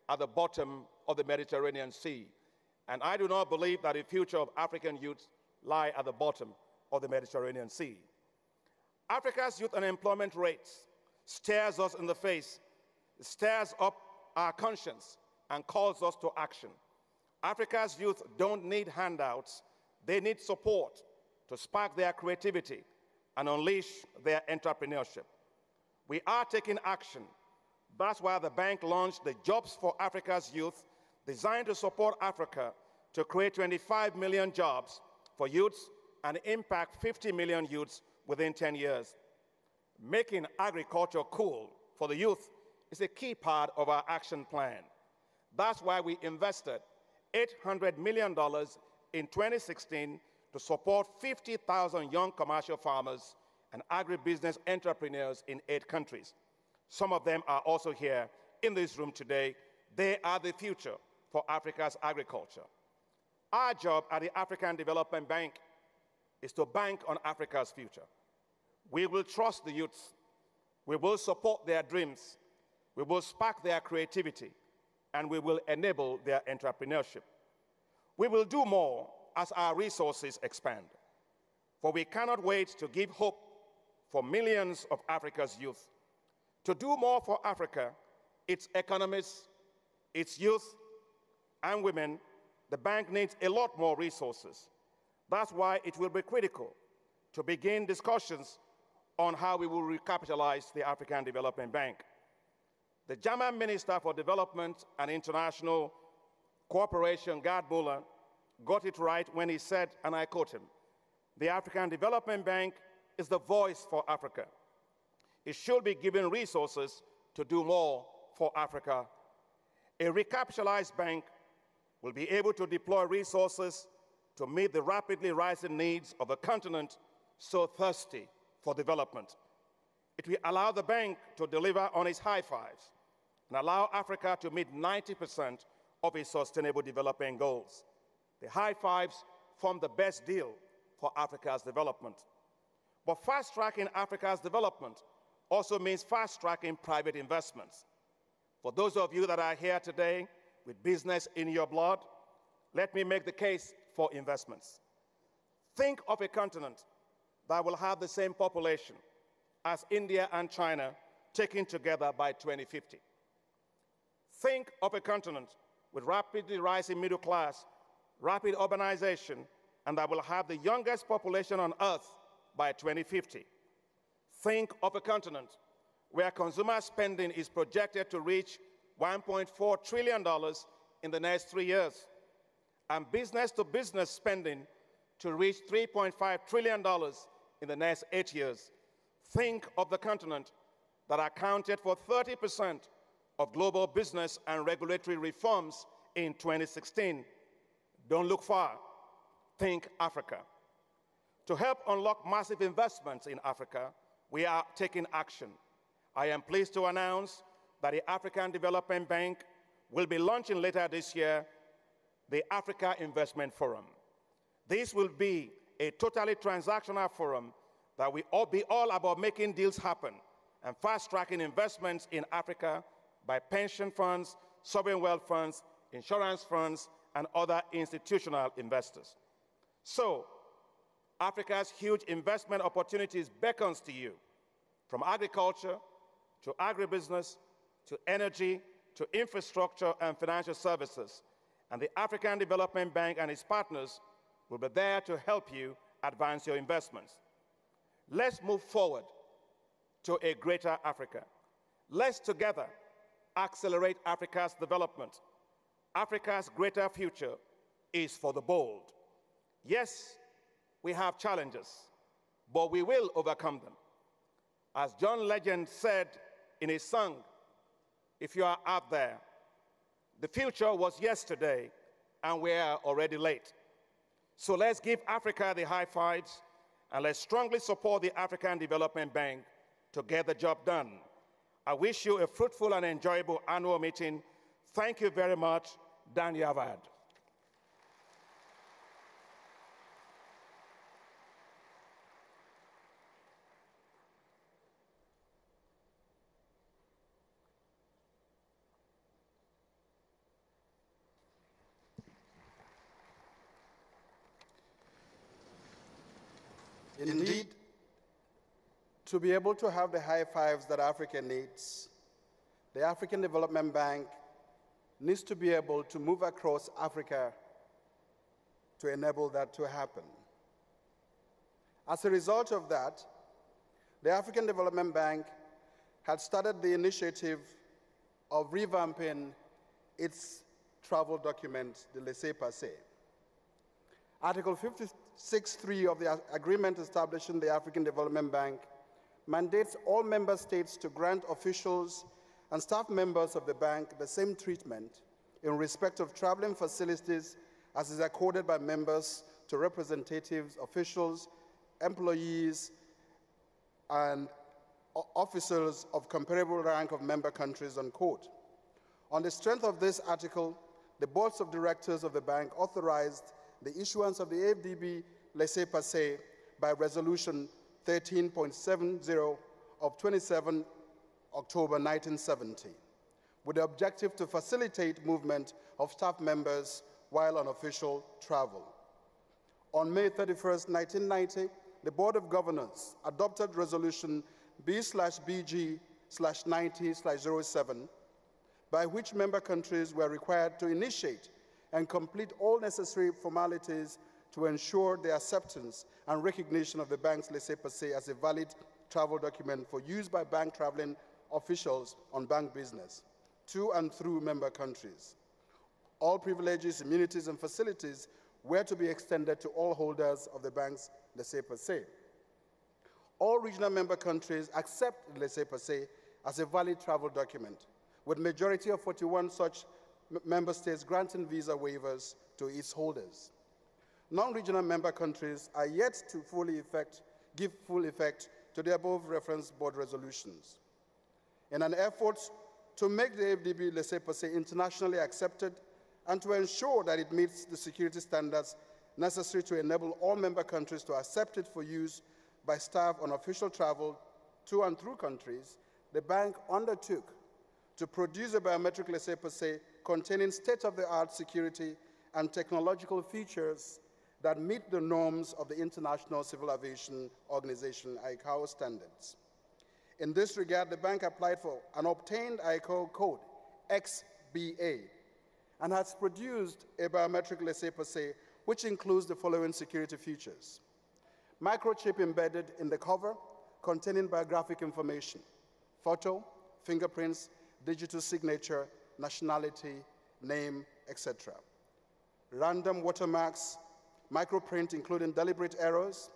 at the bottom of the Mediterranean Sea. And I do not believe that the future of African youth lie at the bottom of the Mediterranean Sea. Africa's youth unemployment rates stares us in the face, stirs up our conscience, and calls us to action. Africa's youth don't need handouts. They need support to spark their creativity and unleash their entrepreneurship. We are taking action. That's why the bank launched the Jobs for Africa's Youth, designed to support Africa to create 25 million jobs for youths and impact 50 million youths within 10 years. Making agriculture cool for the youth is a key part of our action plan. That's why we invested $800 million in 2016 to support 50,000 young commercial farmers and agribusiness entrepreneurs in 8 countries. Some of them are also here in this room today. They are the future for Africa's agriculture. Our job at the African Development Bank is to bank on Africa's future. We will trust the youths. We will support their dreams. We will spark their creativity, and we will enable their entrepreneurship. We will do more as our resources expand, for we cannot wait to give hope for millions of Africa's youth. To do more for Africa, its economies, its youth, and women, the bank needs a lot more resources. That's why it will be critical to begin discussions on how we will recapitalize the African Development Bank. The German Minister for Development and International Cooperation, Gerd Müller, got it right when he said, and I quote him, "The African Development Bank is the voice for Africa. It should be given resources to do more for Africa. A recapitalized bank will be able to deploy resources to meet the rapidly rising needs of a continent so thirsty for development. It will allow the bank to deliver on its high fives and allow Africa to meet 90% of its sustainable development goals. The high fives form the best deal for Africa's development. But fast-tracking Africa's development also means fast-tracking private investments. For those of you that are here today with business in your blood, let me make the case for investments. Think of a continent that will have the same population as India and China taken together by 2050. Think of a continent with rapidly rising middle class, rapid urbanization, and that will have the youngest population on Earth by 2050. Think of a continent where consumer spending is projected to reach $1.4 trillion in the next 3 years, and business-to-business spending to reach $3.5 trillion in the next 8 years. Think of the continent that accounted for 30% of global business and regulatory reforms in 2016. Don't look far. Think Africa. To help unlock massive investments in Africa, we are taking action. I am pleased to announce that the African Development Bank will be launching later this year the Africa Investment Forum. This will be a totally transactional forum that will be all about making deals happen and fast-tracking investments in Africa by pension funds, sovereign wealth funds, insurance funds, and other institutional investors. So, Africa's huge investment opportunities beckons to you, from agriculture to agribusiness to energy to infrastructure and financial services. And the African Development Bank and its partners will be there to help you advance your investments. Let's move forward to a greater Africa. Let's together accelerate Africa's development. Africa's greater future is for the bold. Yes, we have challenges, but we will overcome them. As John Legend said in his song, if you are out there, the future was yesterday and we are already late. So let's give Africa the high fives and let's strongly support the African Development Bank to get the job done. I wish you a fruitful and enjoyable annual meeting. Thank you very much. Dan Yavad. Indeed, to be able to have the high fives that Africa needs, the African Development Bank needs to be able to move across Africa to enable that to happen. As a result of that, the African Development Bank had started the initiative of revamping its travel document, the Laissez-Passer. Article 56.3 of the agreement establishing the African Development Bank mandates all member states to grant officials and staff members of the bank the same treatment in respect of traveling facilities as is accorded by members to representatives, officials, employees, and officers of comparable rank of member countries, unquote. On the strength of this article, the boards of directors of the bank authorized the issuance of the AFDB Laissez-Passer by Resolution 13.70 of 27 October 1970, with the objective to facilitate movement of staff members while on official travel. On May 31st, 1990, the Board of Governors adopted Resolution B/BG/90/07, by which member countries were required to initiate and complete all necessary formalities to ensure the acceptance and recognition of the bank's Laissez-Passer as a valid travel document for use by bank traveling officials on bank business to and through member countries. All privileges, immunities, and facilities were to be extended to all holders of the bank's Laissez-Passer. All regional member countries accept the Laissez-Passer as a valid travel document, with majority of 41 such member states granting visa waivers to its holders. Non-regional member countries are yet to give full effect to the above referenced board resolutions. In an effort to make the AFDB Laissez-Passer internationally accepted and to ensure that it meets the security standards necessary to enable all member countries to accept it for use by staff on official travel to and through countries, the bank undertook to produce a biometric Laissez-Passer containing state-of-the-art security and technological features that meet the norms of the International Civil Aviation Organization, ICAO, standards. In this regard, the bank applied for and obtained ICAO code XBA and has produced a biometric Laissez-Passer which includes the following security features: microchip embedded in the cover containing biographic information, photo, fingerprints, digital signature, nationality, name, etc. Random watermarks, microprint including deliberate errors,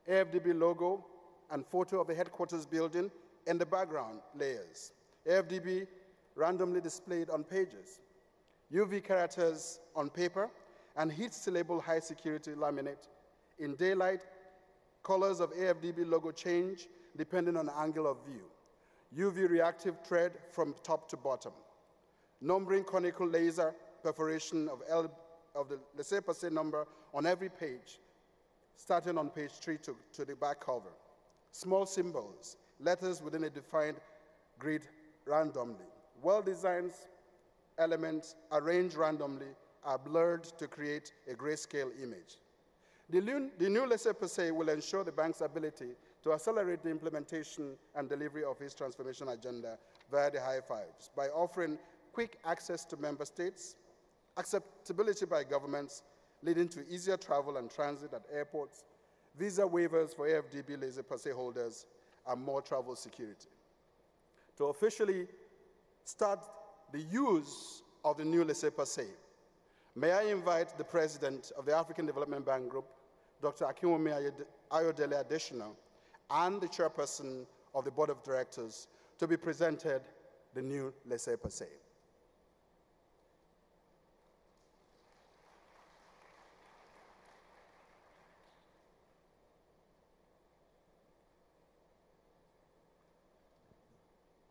AFDB logo, and photo of the headquarters building in the background layers. AFDB randomly displayed on pages, UV characters on paper, and heat sealable high security laminate. In daylight, colors of AFDB logo change depending on the angle of view. UV reactive thread from top to bottom. Numbering conical laser perforation of the Laissez-Passer number on every page, starting on page 3 to the back cover. Small symbols, letters within a defined grid randomly. Well-designed elements arranged randomly are blurred to create a grayscale image. The new Laissez-Passer will ensure the bank's ability to accelerate the implementation and delivery of its transformation agenda via the high fives by offering quick access to member states, acceptability by governments, leading to easier travel and transit at airports, visa waivers for AFDB laissez-passer holders, and more travel security. To officially start the use of the new laissez-passer, may I invite the President of the African Development Bank Group, Dr. Akinwumi Ayodele Adesina, and the Chairperson of the Board of Directors to be presented the new laissez-passer.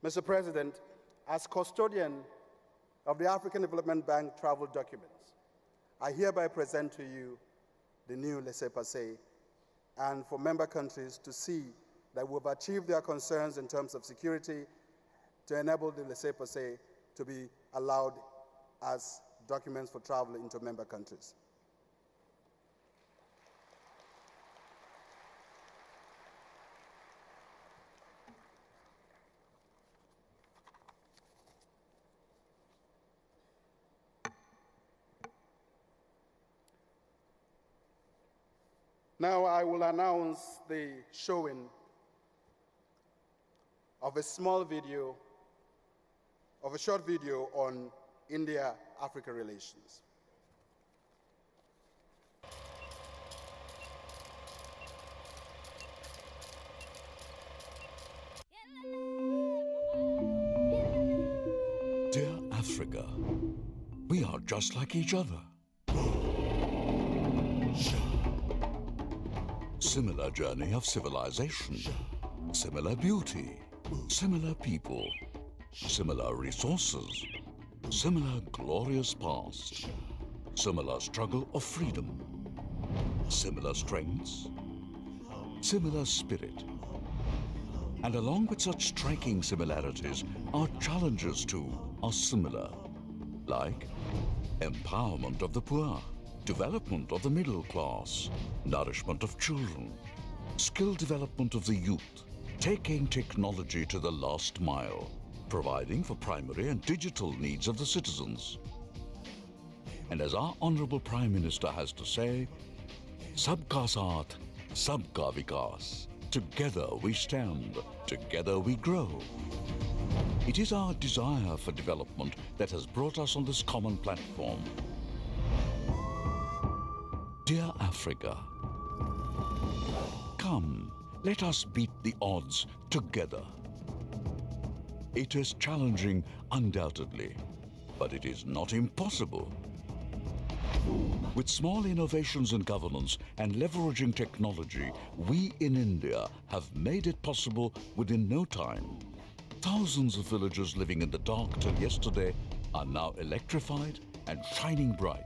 Mr. President, as custodian of the African Development Bank travel documents, I hereby present to you the new laissez-passer, and for member countries to see that we've achieved their concerns in terms of security to enable the laissez-passer to be allowed as documents for travel into member countries. Now I will announce the showing of a short video on India-Africa relations. Dear Africa, we are just like each other. Similar journey of civilization, similar beauty, similar people, similar resources, similar glorious past, similar struggle of freedom, similar strengths, similar spirit. And along with such striking similarities, our challenges too are similar, like empowerment of the poor, development of the middle class, nourishment of children, skill development of the youth, taking technology to the last mile, providing for primary and digital needs of the citizens. And as our Honorable Prime Minister has to say, Sabka Saath, Sabka Vikas. Together we stand, together we grow. It is our desire for development that has brought us on this common platform. Dear Africa, come, let us beat the odds together. It is challenging, undoubtedly, but it is not impossible. With small innovations in governance and leveraging technology, we in India have made it possible within no time. Thousands of villages living in the dark till yesterday are now electrified and shining bright.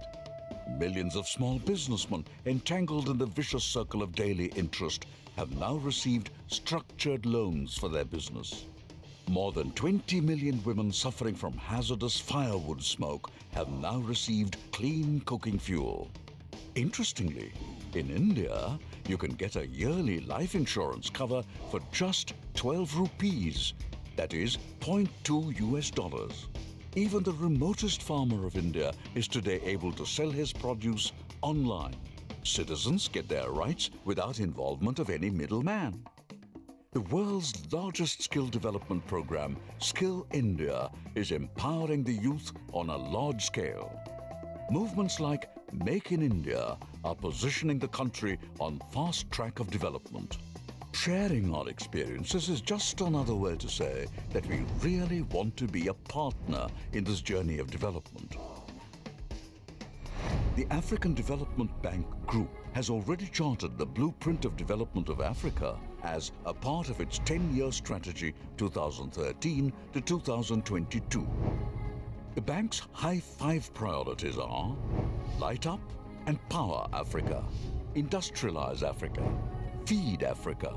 Millions of small businessmen entangled in the vicious circle of daily interest have now received structured loans for their business. More than 20 million women suffering from hazardous firewood smoke have now received clean cooking fuel. Interestingly, in India, you can get a yearly life insurance cover for just 12 rupees, that is $0.2 US. Even the remotest farmer of India is today able to sell his produce online. Citizens get their rights without involvement of any middleman. The world's largest skill development program, Skill India, is empowering the youth on a large scale. Movements like Make in India are positioning the country on fast track of development. Sharing our experiences is just another way to say that we really want to be a partner in this journey of development. The African Development Bank Group has already charted the blueprint of development of Africa as a part of its 10-year strategy 2013 to 2022. The bank's high 5 priorities are Light Up and Power Africa, Industrialize Africa, Feed Africa,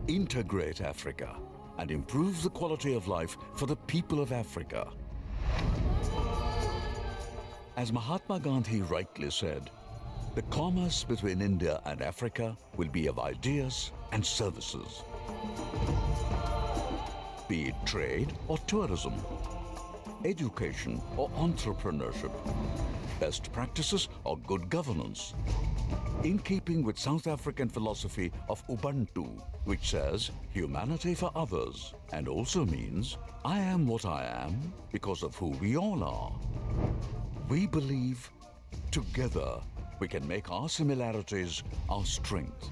Integrate Africa, and improve the quality of life for the people of Africa. As Mahatma Gandhi rightly said, the commerce between India and Africa will be of ideas and services. Be it trade or tourism, education or entrepreneurship, best practices or good governance, In keeping with South African philosophy of Ubuntu, which says humanity for others, and also means I am what I am because of who we all are. We believe together we can make our similarities our strength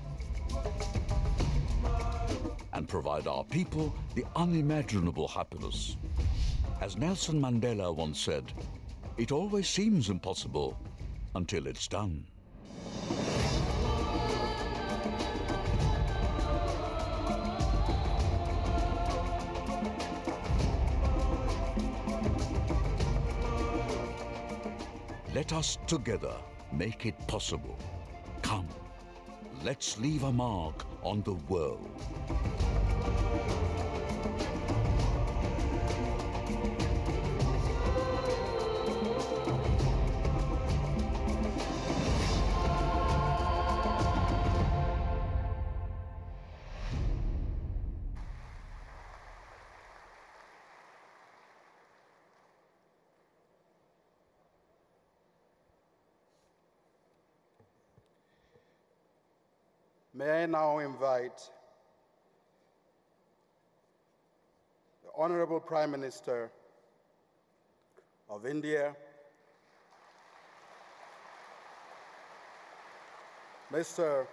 and provide our people the unimaginable happiness. As Nelson Mandela once said, it always seems impossible until it's done. Let us together make it possible. Come, let's leave a mark on the world. May I now invite the Honorable Prime Minister of India, Mr.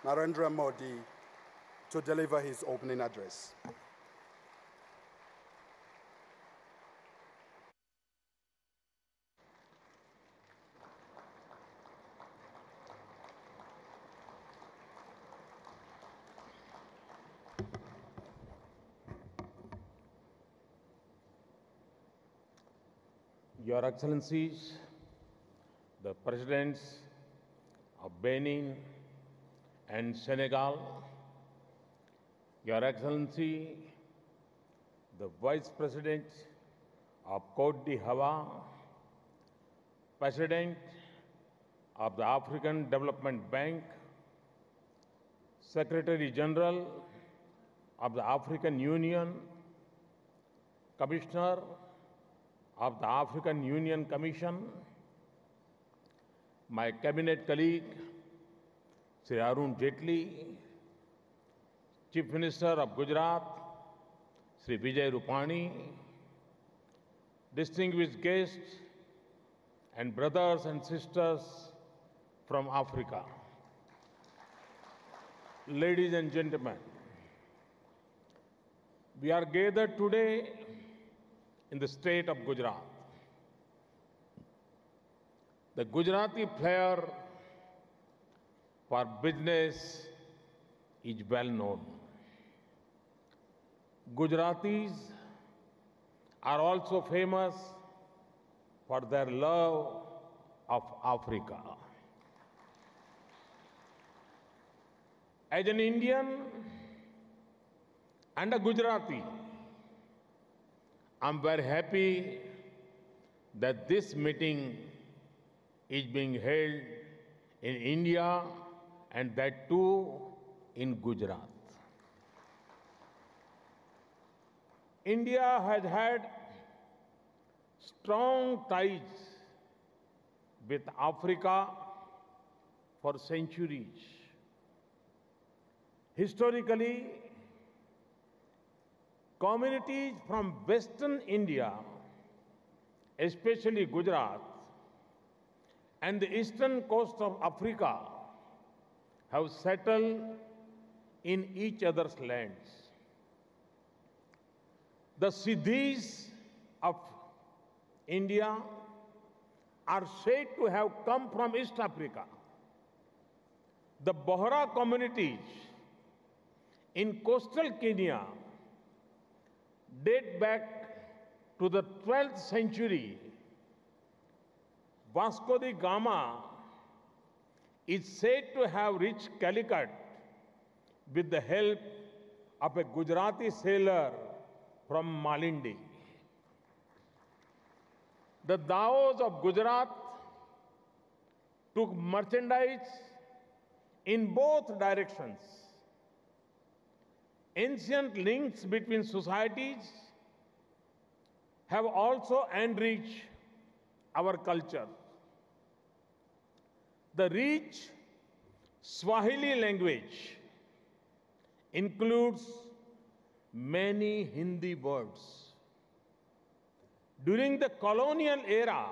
Narendra Modi, to deliver his opening address. Your Excellencies, the Presidents of Benin and Senegal, Your Excellency, the Vice President of Côte d'Ivoire, President of the African Development Bank, Secretary General of the African Union, Commissioner of the African Union Commission, my cabinet colleague, Sri Arun Jaitley, Chief Minister of Gujarat, Sri Vijay Rupani, distinguished guests and brothers and sisters from Africa. Ladies and gentlemen, we are gathered today in the state of Gujarat. The Gujarati flair for business is well known. Gujaratis are also famous for their love of Africa. As an Indian and a Gujarati, I'm very happy that this meeting is being held in India, and that too in Gujarat. India has had strong ties with Africa for centuries. Historically, communities from Western India, especially Gujarat, and the eastern coast of Africa have settled in each other's lands. The Siddhis of India are said to have come from East Africa. The Bohra communities in coastal Kenya date back to the 12th century. Vasco da Gama is said to have reached Calicut with the help of a Gujarati sailor from Malindi. The Daos of Gujarat took merchandise in both directions. Ancient links between societies have also enriched our culture. The rich Swahili language includes many Hindi words. During the colonial era,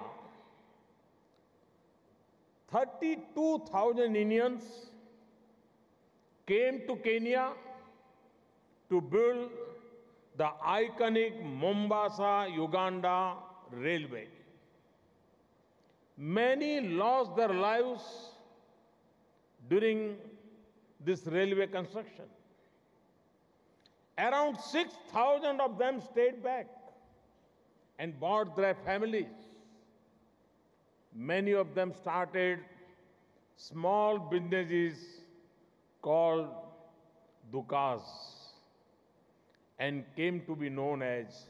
32,000 Indians came to Kenya to build the iconic Mombasa-Uganda railway. Many lost their lives during this railway construction. Around 6,000 of them stayed back and brought their families. Many of them started small businesses called dukas and came to be known as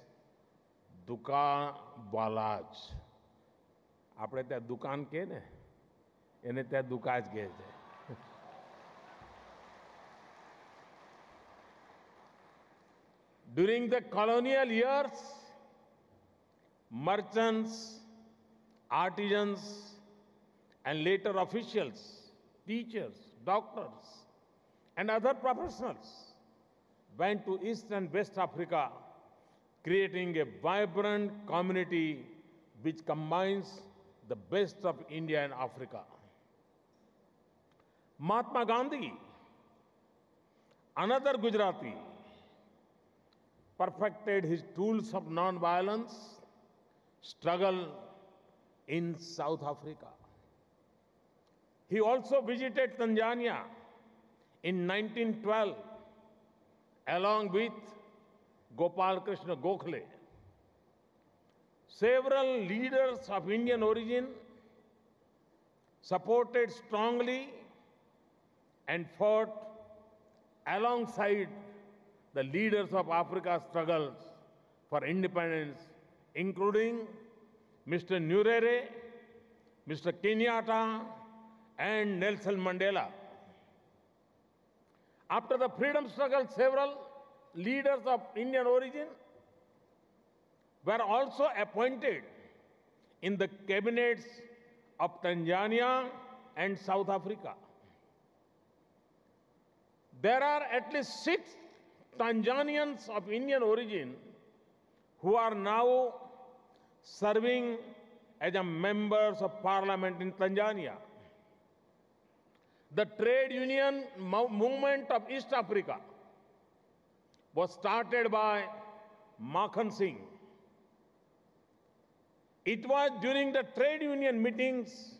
dukawalas. આપણે ત્યાં દુકાન કહે ને એને ત્યાં દુકાન જ કહે છે. During the colonial years, merchants, artisans, and later officials, teachers, doctors, and other professionals went to East and West Africa, creating a vibrant community which combines the best of India and Africa. Mahatma Gandhi, another Gujarati, perfected his tools of non-violence struggle in South Africa. He also visited Tanzania in 1912 along with Gopal Krishna Gokhale. Several leaders of Indian origin supported strongly and fought alongside the leaders of Africa's struggles for independence, including Mr. Nyerere, Mr. Kenyatta, and Nelson Mandela. After the freedom struggle, several leaders of Indian origin were also appointed in the cabinets of Tanzania and South Africa. There are at least 6 Tanzanians of Indian origin who are now serving as members of parliament in Tanzania. The trade union movement of East Africa was started by Makhan Singh. It was during the trade union meetings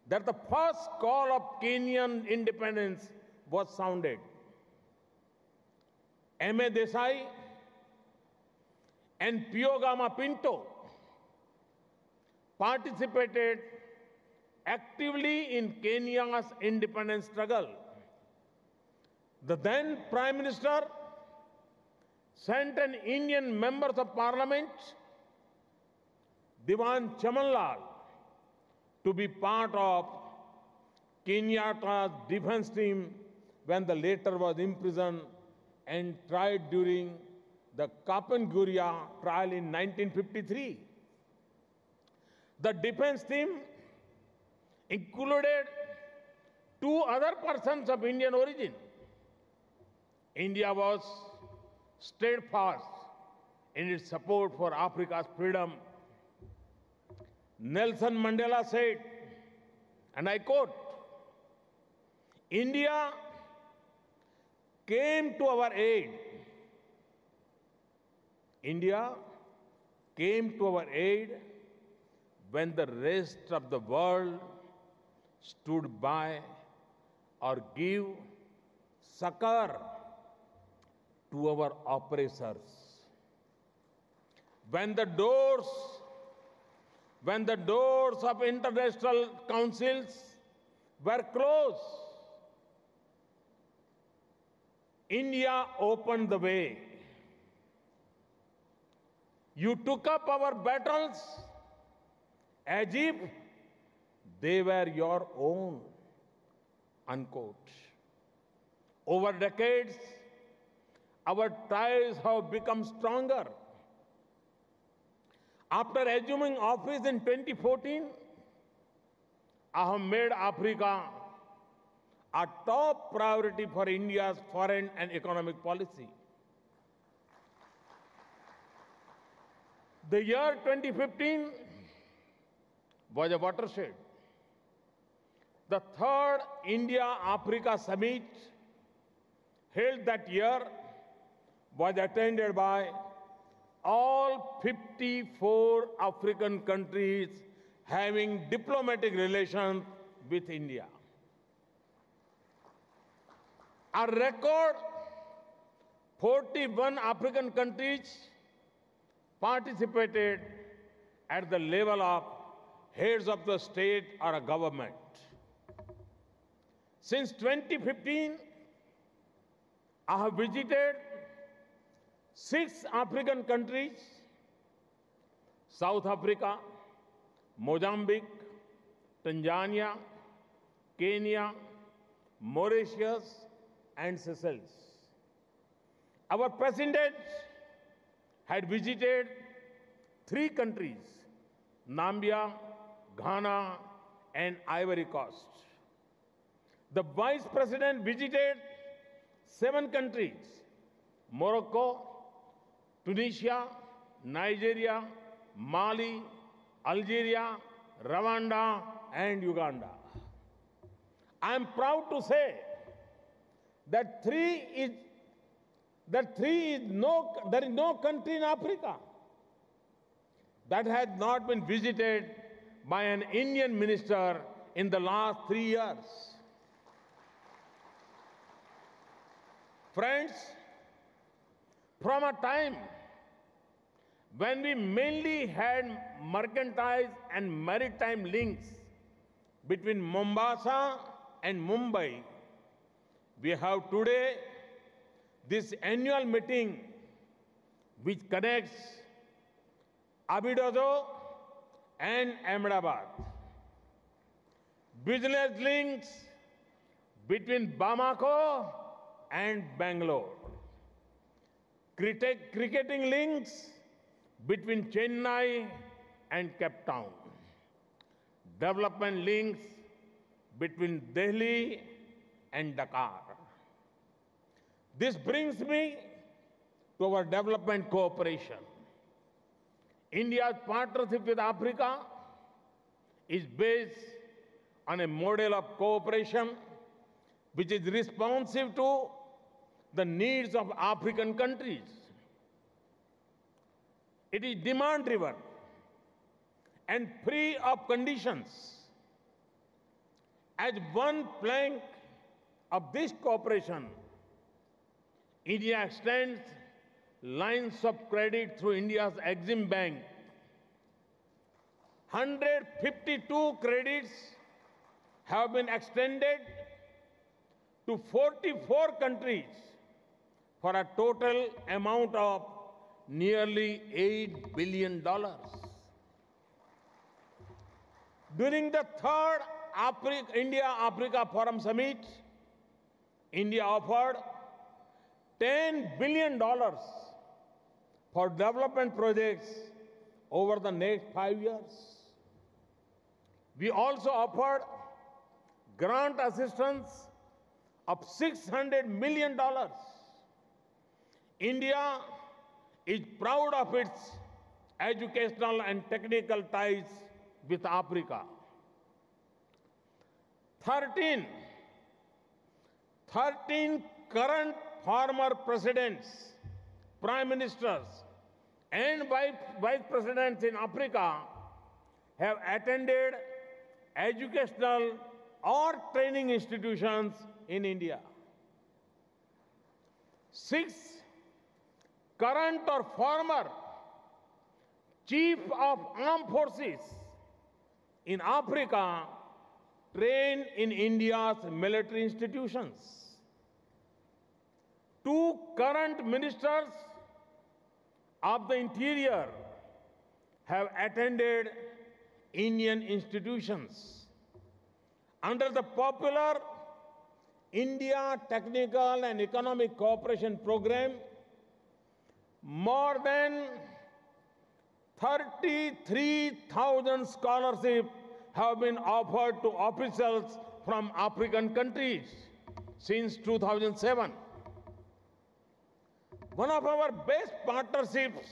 that the first call of Kenyan independence was sounded. M.A. Desai and Piogama Pinto participated actively in Kenya's independence struggle. The then Prime Minister sent an Indian member of Parliament, Diwan Chamanlal, to be part of Kenyatta's defense team when the latter was imprisoned and tried during the Kapenguria trial in 1953. The defense team included 2 other persons of Indian origin. India was steadfast in its support for Africa's freedom. Nelson Mandela said, and I quote, "India came to our aid. India came to our aid when the rest of the world stood by or gave succor to our oppressors. When the doors of international councils were closed, India opened the way. You took up our battles as if they were your own," unquote. Over decades, our ties have become stronger. After assuming office in 2014, I have made Africa a top priority for India's foreign and economic policy. The year 2015 was a watershed. The third India-Africa summit held that year was attended by all 54 African countries having diplomatic relations with India. A record 41 African countries participated at the level of heads of the state or a government. Since 2015, I have visited 6 African countries: South Africa, Mozambique, Tanzania, Kenya, Mauritius, and Seychelles. Our president had visited 3 countries: Namibia, Ghana, and Ivory Coast. The vice president visited 7 countries: Morocco, Tunisia, Nigeria, Mali, Algeria, Rwanda, and Uganda. I am proud to say that there is no country in Africa that has not been visited by an Indian minister in the last 3 years. Friends, from a time when we mainly had mercantile and maritime links between Mombasa and Mumbai, we have today this annual meeting which connects Abidozo and Ahmedabad. Business links between Bamako and Bangalore. Cricketing links between Chennai and Cape Town. Development links between Delhi and Dakar. This brings me to our development cooperation. India's partnership with Africa is based on a model of cooperation which is responsive to the needs of African countries. It is demand-driven and free of conditions. As one plank of this cooperation, India extends lines of credit through India's Exim Bank. 152 credits have been extended to 44 countries for a total amount of nearly $8 billion. During the third India-Africa Forum Summit, India offered $10 billion for development projects over the next 5 years. We also offered grant assistance of $600 million. India is proud of its educational and technical ties with Africa. 13 current former presidents, prime ministers, and vice presidents in Africa have attended educational or training institutions in India. 6 current or former chief of armed forces in Africa train in India's military institutions. 2 current ministers of the interior have attended Indian institutions. Under the popular India Technical and Economic Cooperation Program, more than 33,000 scholarships have been offered to officials from African countries since 2007. One of our best partnerships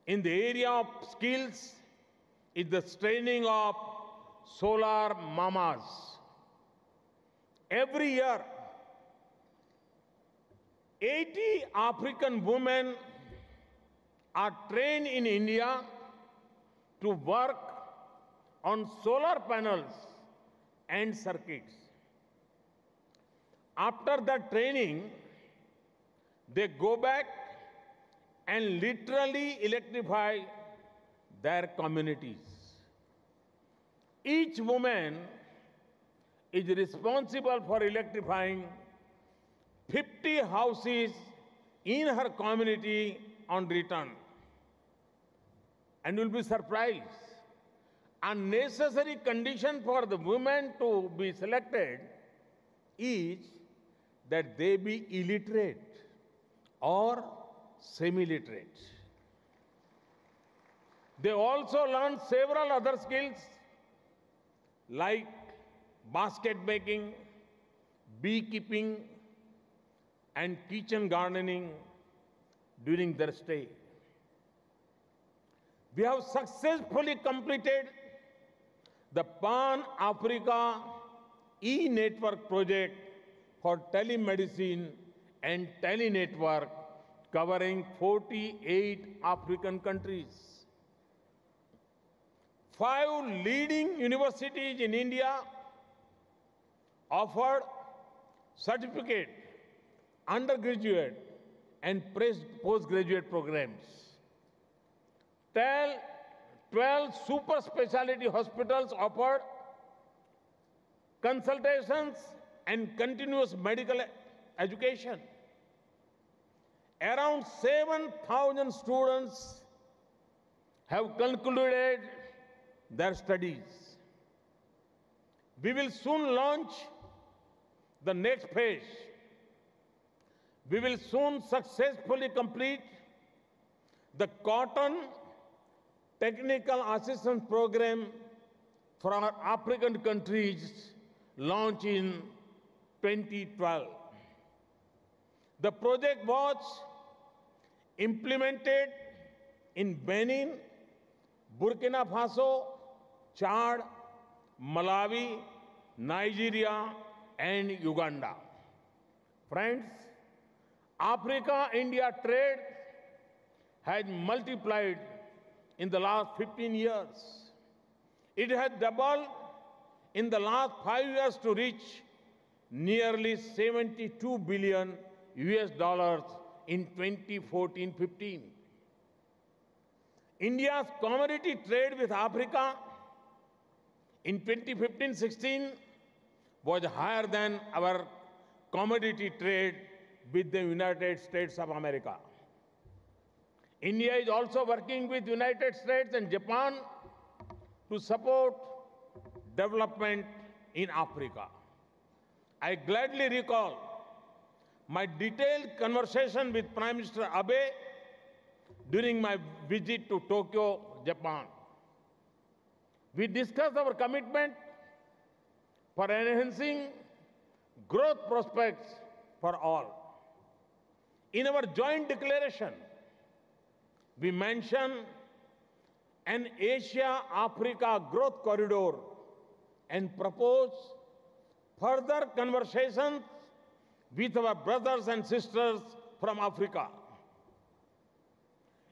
in the area of skills is the training of solar mamas. Every year, 80 African women are trained in India to work on solar panels and circuits. After that training, they go back and literally electrify their communities. Each woman is responsible for electrifying 50 houses in her community on return. And you'll be surprised. A necessary condition for the women to be selected is that they be illiterate or semi-literate. They also learn several other skills like basket making, beekeeping, and kitchen gardening during their stay. We have successfully completed the Pan-Africa e-network project for telemedicine and telenetwork covering 48 African countries. 5 leading universities in India offered certificate, undergraduate, and postgraduate programs. 12 super specialty hospitals offered consultations and continuous medical education. Around 7,000 students have concluded their studies. We will soon launch the next phase. We will soon successfully complete the Cotton Technical Assistance Program for our African countries launched in 2012. The project was implemented in Benin, Burkina Faso, Chad, Malawi, Nigeria, and Uganda. Friends, Africa-India trade has multiplied in the last 15 years. It has doubled in the last 5 years to reach nearly $72 billion in 2014-15. India's commodity trade with Africa in 2015-16 was higher than our commodity trade with the United States of America. India is also working with United States and Japan to support development in Africa. I gladly recall my detailed conversation with Prime Minister Abe during my visit to Tokyo, Japan. We discussed our commitment for enhancing growth prospects for all. In our joint declaration, we mentioned an Asia-Africa growth corridor and propose further conversations with our brothers and sisters from Africa.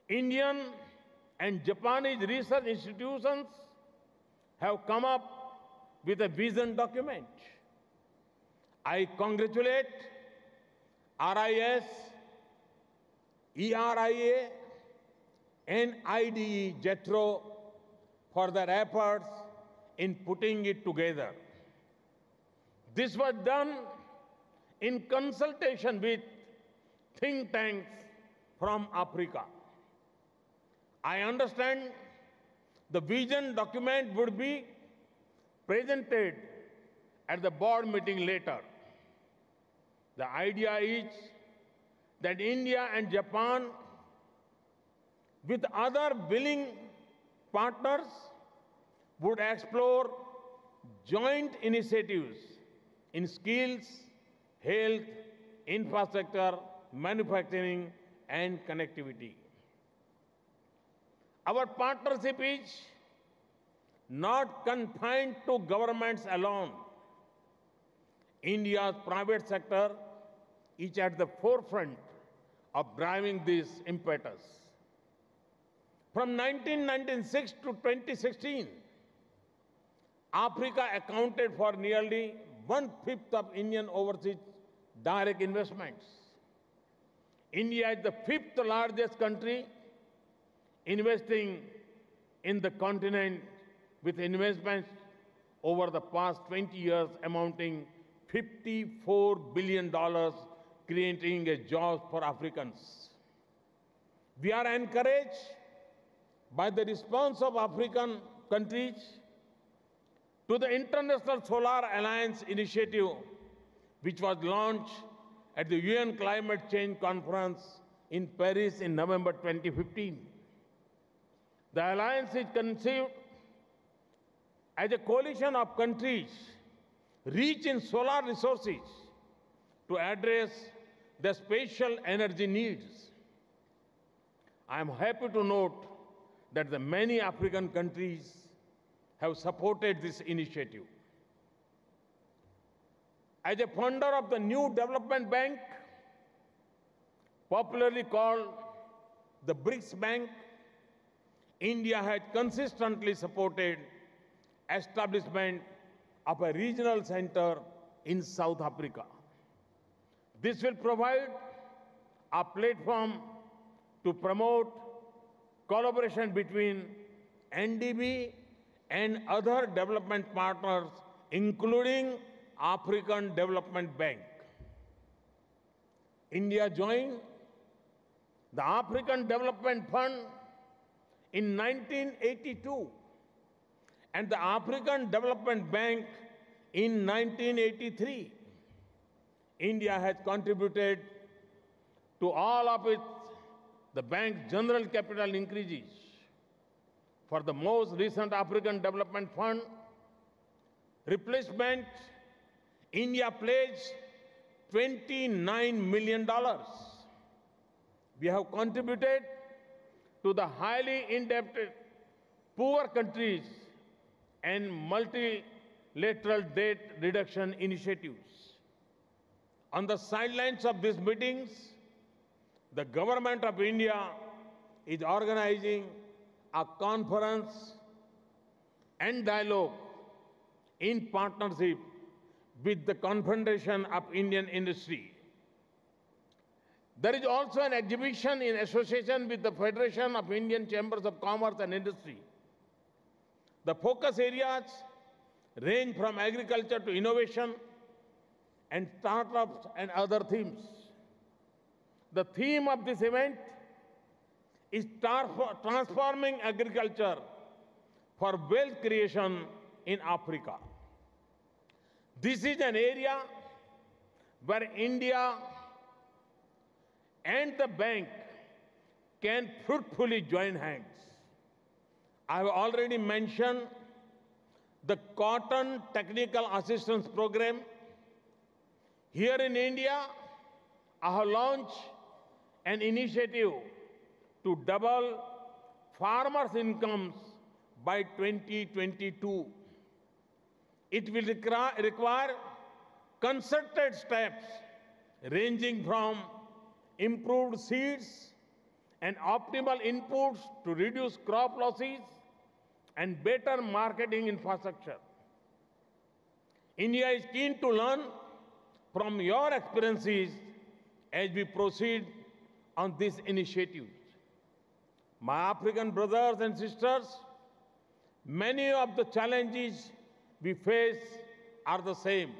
Indian and Japanese research institutions have come up with a vision document. I congratulate RIS, ERIA, and IDE JETRO for their efforts in putting it together. This was done in consultation with think tanks from Africa. I understand the vision document would be presented at the board meeting later. The idea is that India and Japan, with other willing partners, would explore joint initiatives in skills, health, infrastructure, manufacturing, and connectivity. Our partnership is not confined to governments alone. India's private sector is at the forefront of driving this impetus. From 1996 to 2016, Africa accounted for nearly 1/5 of Indian overseas direct investments. India is the 5th largest country investing in the continent, with investments over the past 20 years amounting $54 billion, creating a jobs for Africans. We are encouraged by the response of African countries to the International Solar Alliance initiative, which was launched at the UN Climate Change Conference in Paris in November 2015. The alliance is conceived as a coalition of countries rich in solar resources to address their spatial energy needs. I am happy to note that the many African countries have supported this initiative. As a founder of the new development bank, popularly called the BRICS Bank, India has consistently supported establishment of a regional center in South Africa. This will provide a platform to promote collaboration between NDB and other development partners, including African Development Bank. India joined the African Development Fund in 1982 and the African Development Bank in 1983. India has contributed to all of the bank's general capital increases. For the most recent African Development Fund replacement, India pledged $29 million. We have contributed to the highly indebted poor countries and multilateral debt reduction initiatives. On the sidelines of these meetings, the government of India is organizing a conference and dialogue in partnership with the Confederation of Indian Industry. There is also an exhibition in association with the Federation of Indian Chambers of Commerce and Industry. The focus areas range from agriculture to innovation and startups and other themes. The theme of this event is transforming agriculture for wealth creation in Africa. This is an area where India and the bank can fruitfully join hands. I have already mentioned the Cotton Technical Assistance Program. Here in India, I have launched an initiative to double farmers' incomes by 2022. It will require concerted steps ranging from improved seeds and optimal inputs to reduce crop losses and better marketing infrastructure. India is keen to learn from your experiences as we proceed on this initiative. My African brothers and sisters, many of the challenges we face are the same.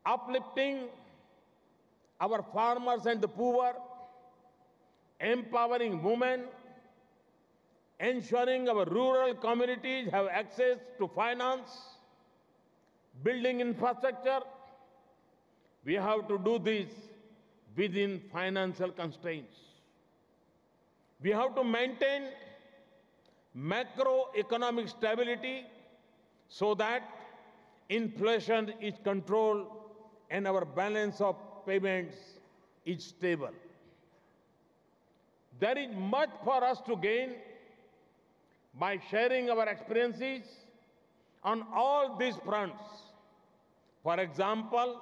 Uplifting our farmers and the poor, empowering women, ensuring our rural communities have access to finance, building infrastructure. We have to do this within financial constraints. We have to maintain macroeconomic stability so that inflation is controlled and our balance of payments is stable. There is much for us to gain by sharing our experiences on all these fronts. For example,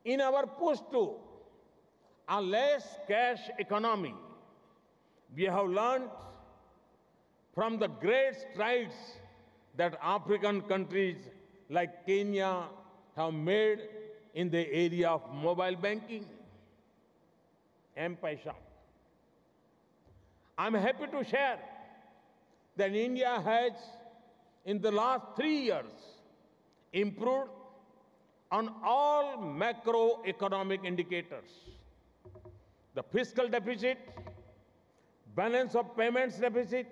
in our push to a less cash economy, we have learned from the great strides that African countries like Kenya have made in the area of mobile banking, M-Paisa. I'm happy to share that India has, in the last 3 years, improved on all macroeconomic indicators. The fiscal deficit, balance of payments deficit,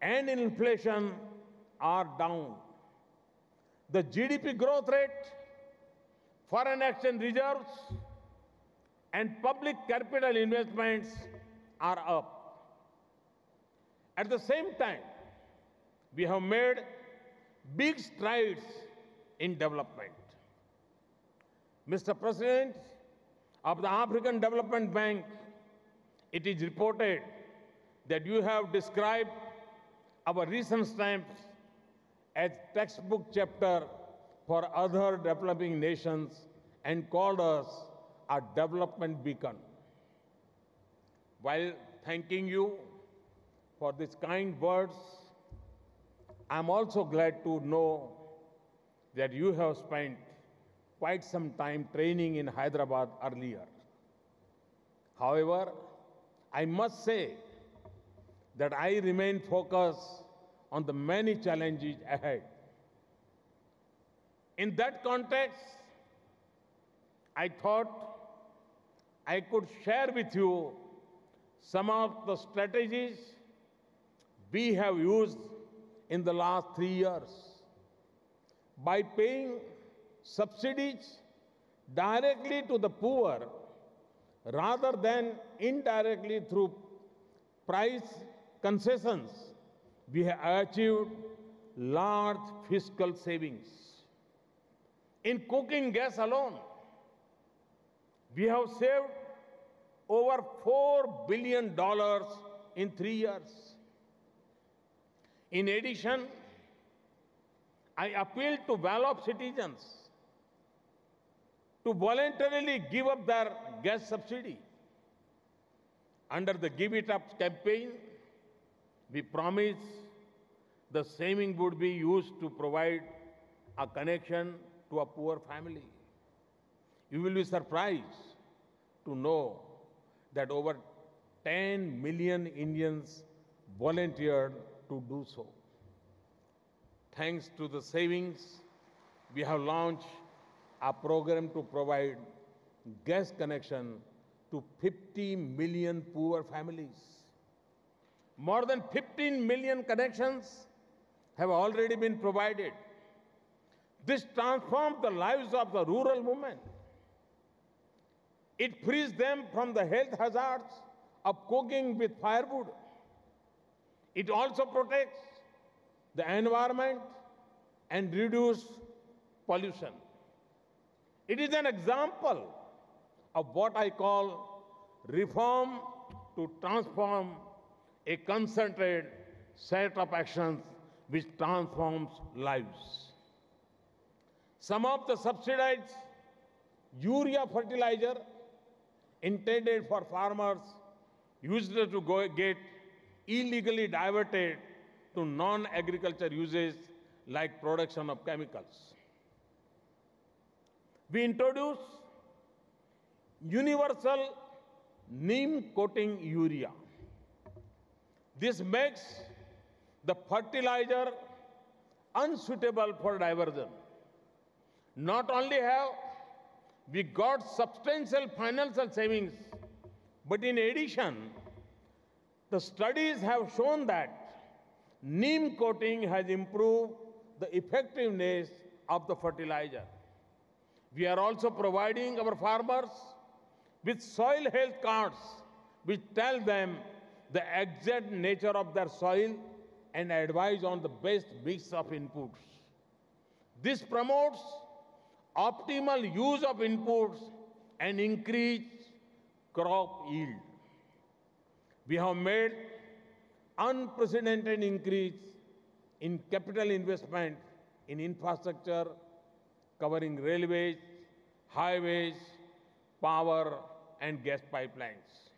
and inflation are down. The GDP growth rate, foreign exchange reserves, and public capital investments are up. At the same time, we have made big strides in development. Mr. President of the African Development Bank, it is reported that you have described our recent steps as textbook chapter for other developing nations and called us a development beacon. While thanking you for these kind words, I'm also glad to know that you have spent quite some time training in Hyderabad earlier. However, I must say that I remain focused on the many challenges ahead. In that context, I thought I could share with you some of the strategies we have used in the last 3 years. By paying subsidies directly to the poor rather than indirectly through price concessions, we have achieved large fiscal savings. In cooking gas alone, we have saved over $4 billion in 3 years. In addition, I appeal to well-off citizens to voluntarily give up their gas subsidy. Under the Give It Up campaign, we promise the saving would be used to provide a connection to a poor family. You will be surprised to know that over 10 million Indians volunteered to do so. Thanks to the savings, we have launched a program to provide gas connection to 50 million poor families. More than 15 million connections have already been provided. This transformed the lives of the rural women. It frees them from the health hazards of cooking with firewood. It also protects the environment and reduces pollution. It is an example of what I call reform to transform, a concentrated set of actions which transforms lives. Some of the subsidized urea fertilizer intended for farmers used to get illegally diverted to non-agriculture uses like production of chemicals. We introduced universal neem coating urea. This makes the fertilizer unsuitable for diversion. Not only have we got substantial financial savings, but in addition, the studies have shown that neem coating has improved the effectiveness of the fertilizer. We are also providing our farmers with soil health cards which tell them the exact nature of their soil and advise on the best mix of inputs. This promotes optimal use of inputs and increased crop yield. We have made unprecedented increase in capital investment in infrastructure covering railways, highways, power and gas pipelines.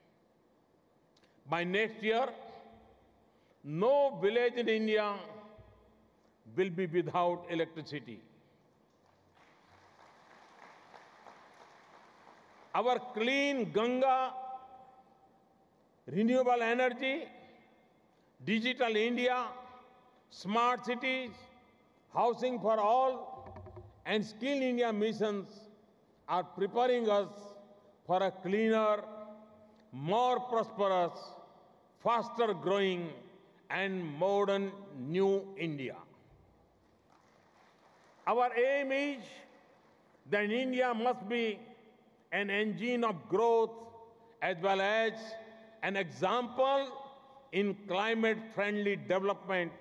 By next year, no village in India will be without electricity. Our clean Ganga, renewable energy, digital India, smart cities, housing for all, and Skill India missions are preparing us for a cleaner, more prosperous, faster growing, and modern new India. Our aim is that India must be an engine of growth as well as an example in climate-friendly development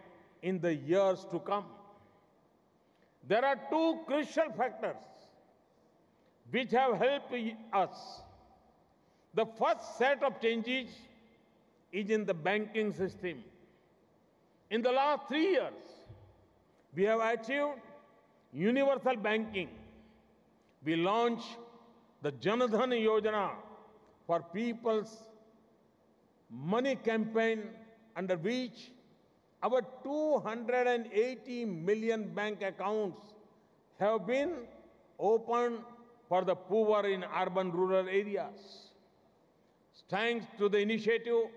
in the years to come. There are two crucial factors which have helped us. The first set of changes is in the banking system. In the last 3 years, we have achieved universal banking. We launched the Jan Dhan Yojana for people's money campaign, under which our 280 million bank accounts have been opened for the poor in urban rural areas. Thanks to the initiative,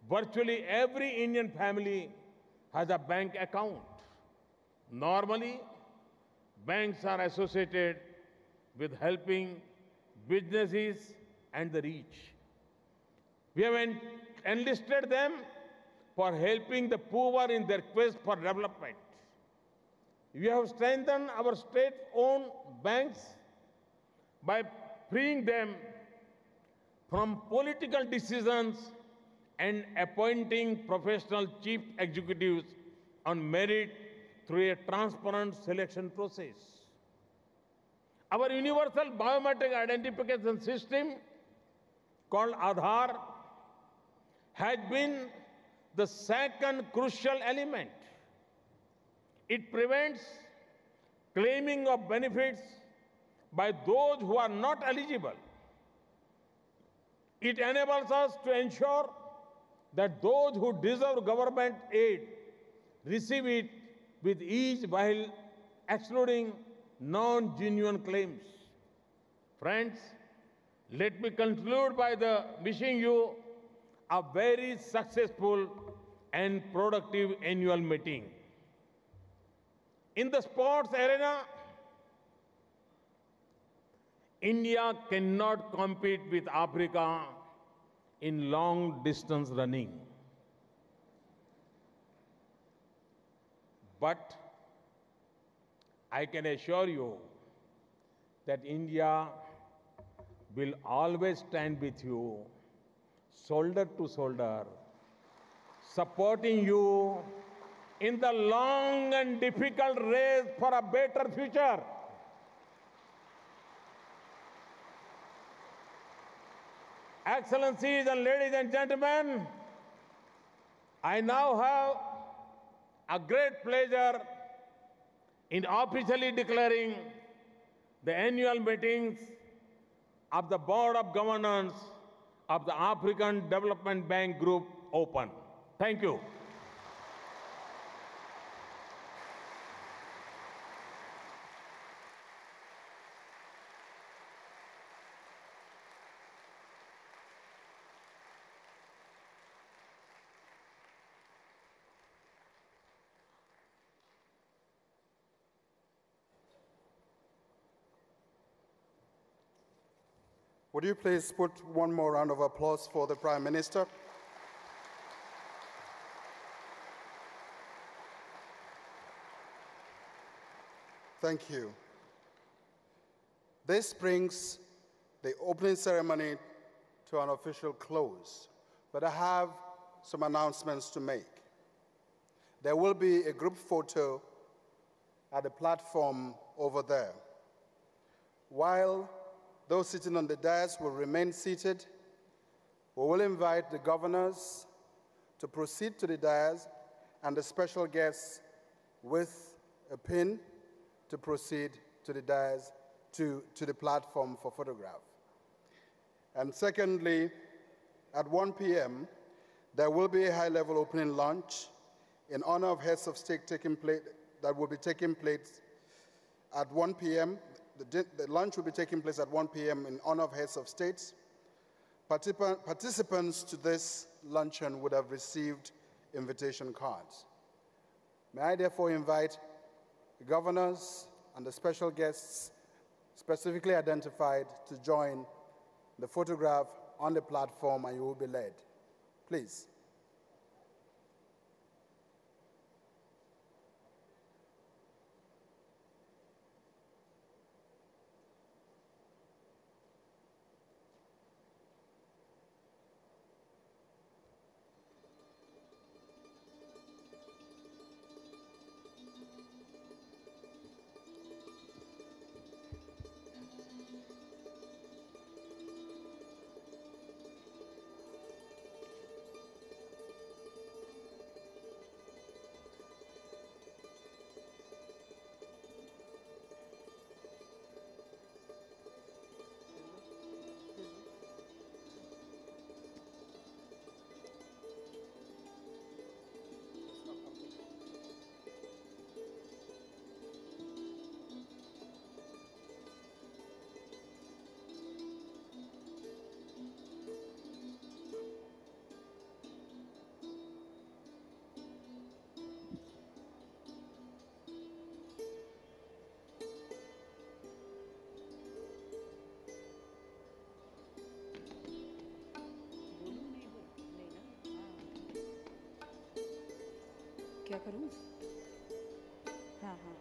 virtually every Indian family has a bank account. Normally, banks are associated with helping businesses and the rich. We have enlisted them for helping the poor in their quest for development. We have strengthened our state-owned banks by freeing them from political decisions and appointing professional chief executives on merit through a transparent selection process. Our universal biometric identification system, called Aadhaar, has been the second crucial element. It prevents claiming of benefits by those who are not eligible. It enables us to ensure that those who deserve government aid receive it with ease while excluding non-genuine claims. Friends, let me conclude by wishing you a very successful and productive annual meeting. In the sports arena, India cannot compete with Africa in long-distance running. But I can assure you that India will always stand with you, shoulder to shoulder, supporting you in the long and difficult race for a better future. Excellencies and ladies and gentlemen, I now have a great pleasure in officially declaring the annual meetings of the Board of Governors of the African Development Bank Group open. Thank you. Would you please put one more round of applause for the Prime Minister? Thank you. This brings the opening ceremony to an official close, but I have some announcements to make. There will be a group photo at the platform over there. While those sitting on the dais will remain seated, we will invite the governors to proceed to the dais and the special guests with a pin to proceed to the dais, to the platform for photograph. And secondly, at 1 p.m., there will be a high-level opening lunch in honor of heads of state that will be taking place at 1 p.m. The lunch will be taking place at 1 p.m. in honor of heads of states. Participants to this luncheon would have received invitation cards. May I therefore invite the governors and the special guests specifically identified to join the photograph on the platform, and you will be led. Please. क्या करूं? हाँ हाँ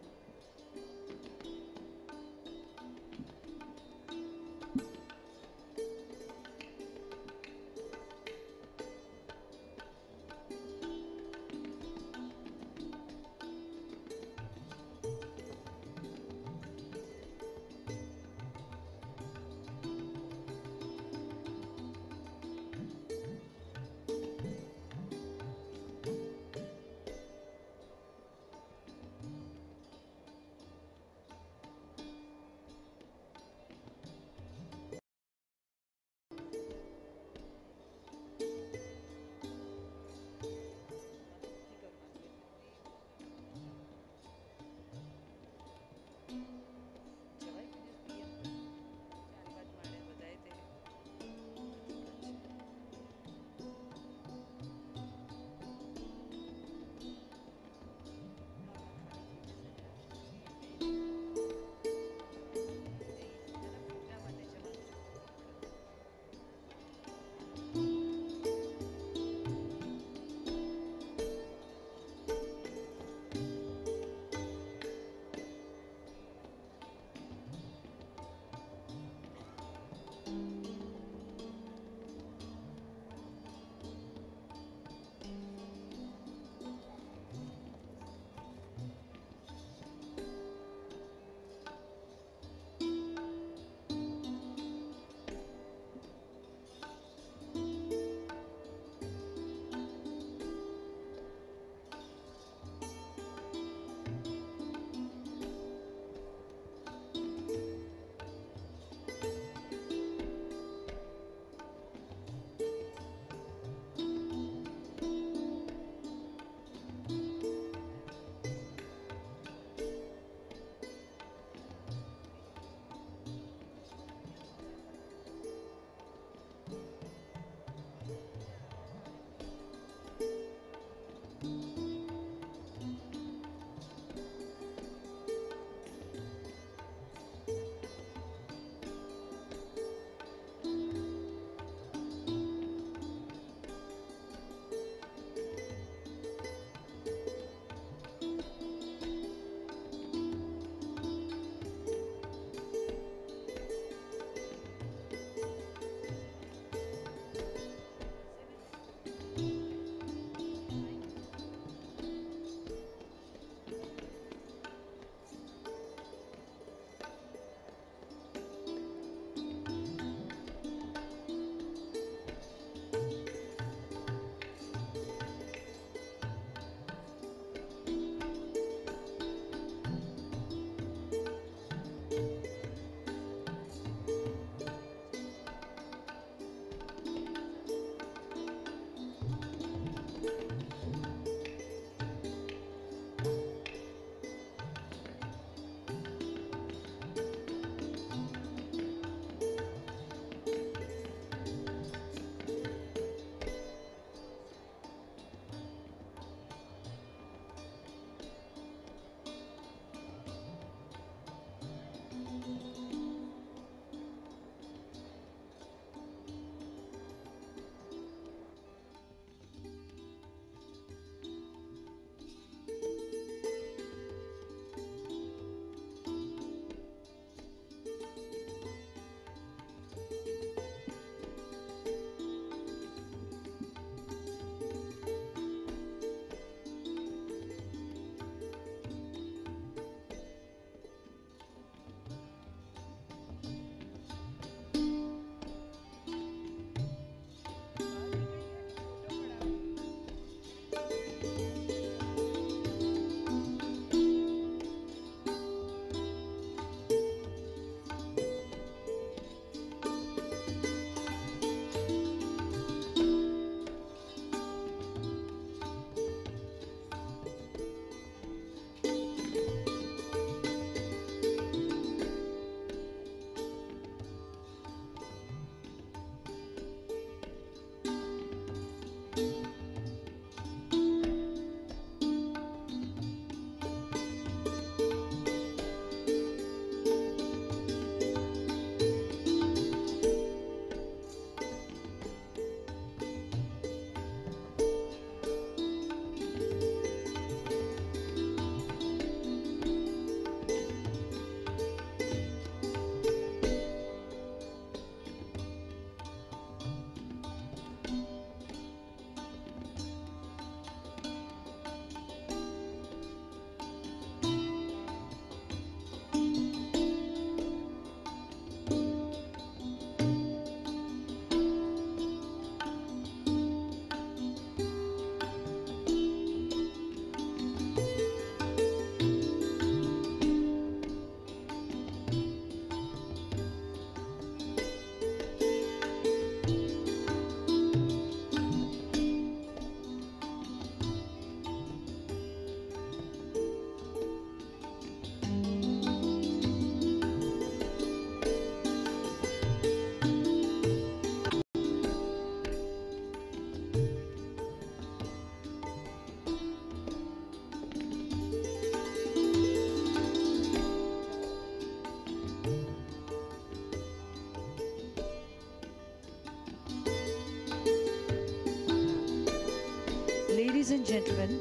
Ladies and gentlemen,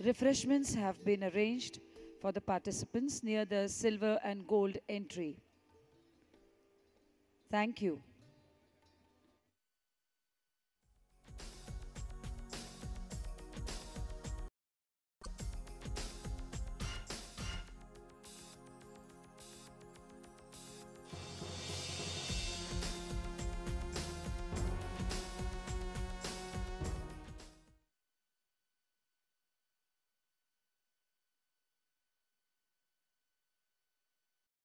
refreshments have been arranged for the participants near the silver and gold entry. Thank you.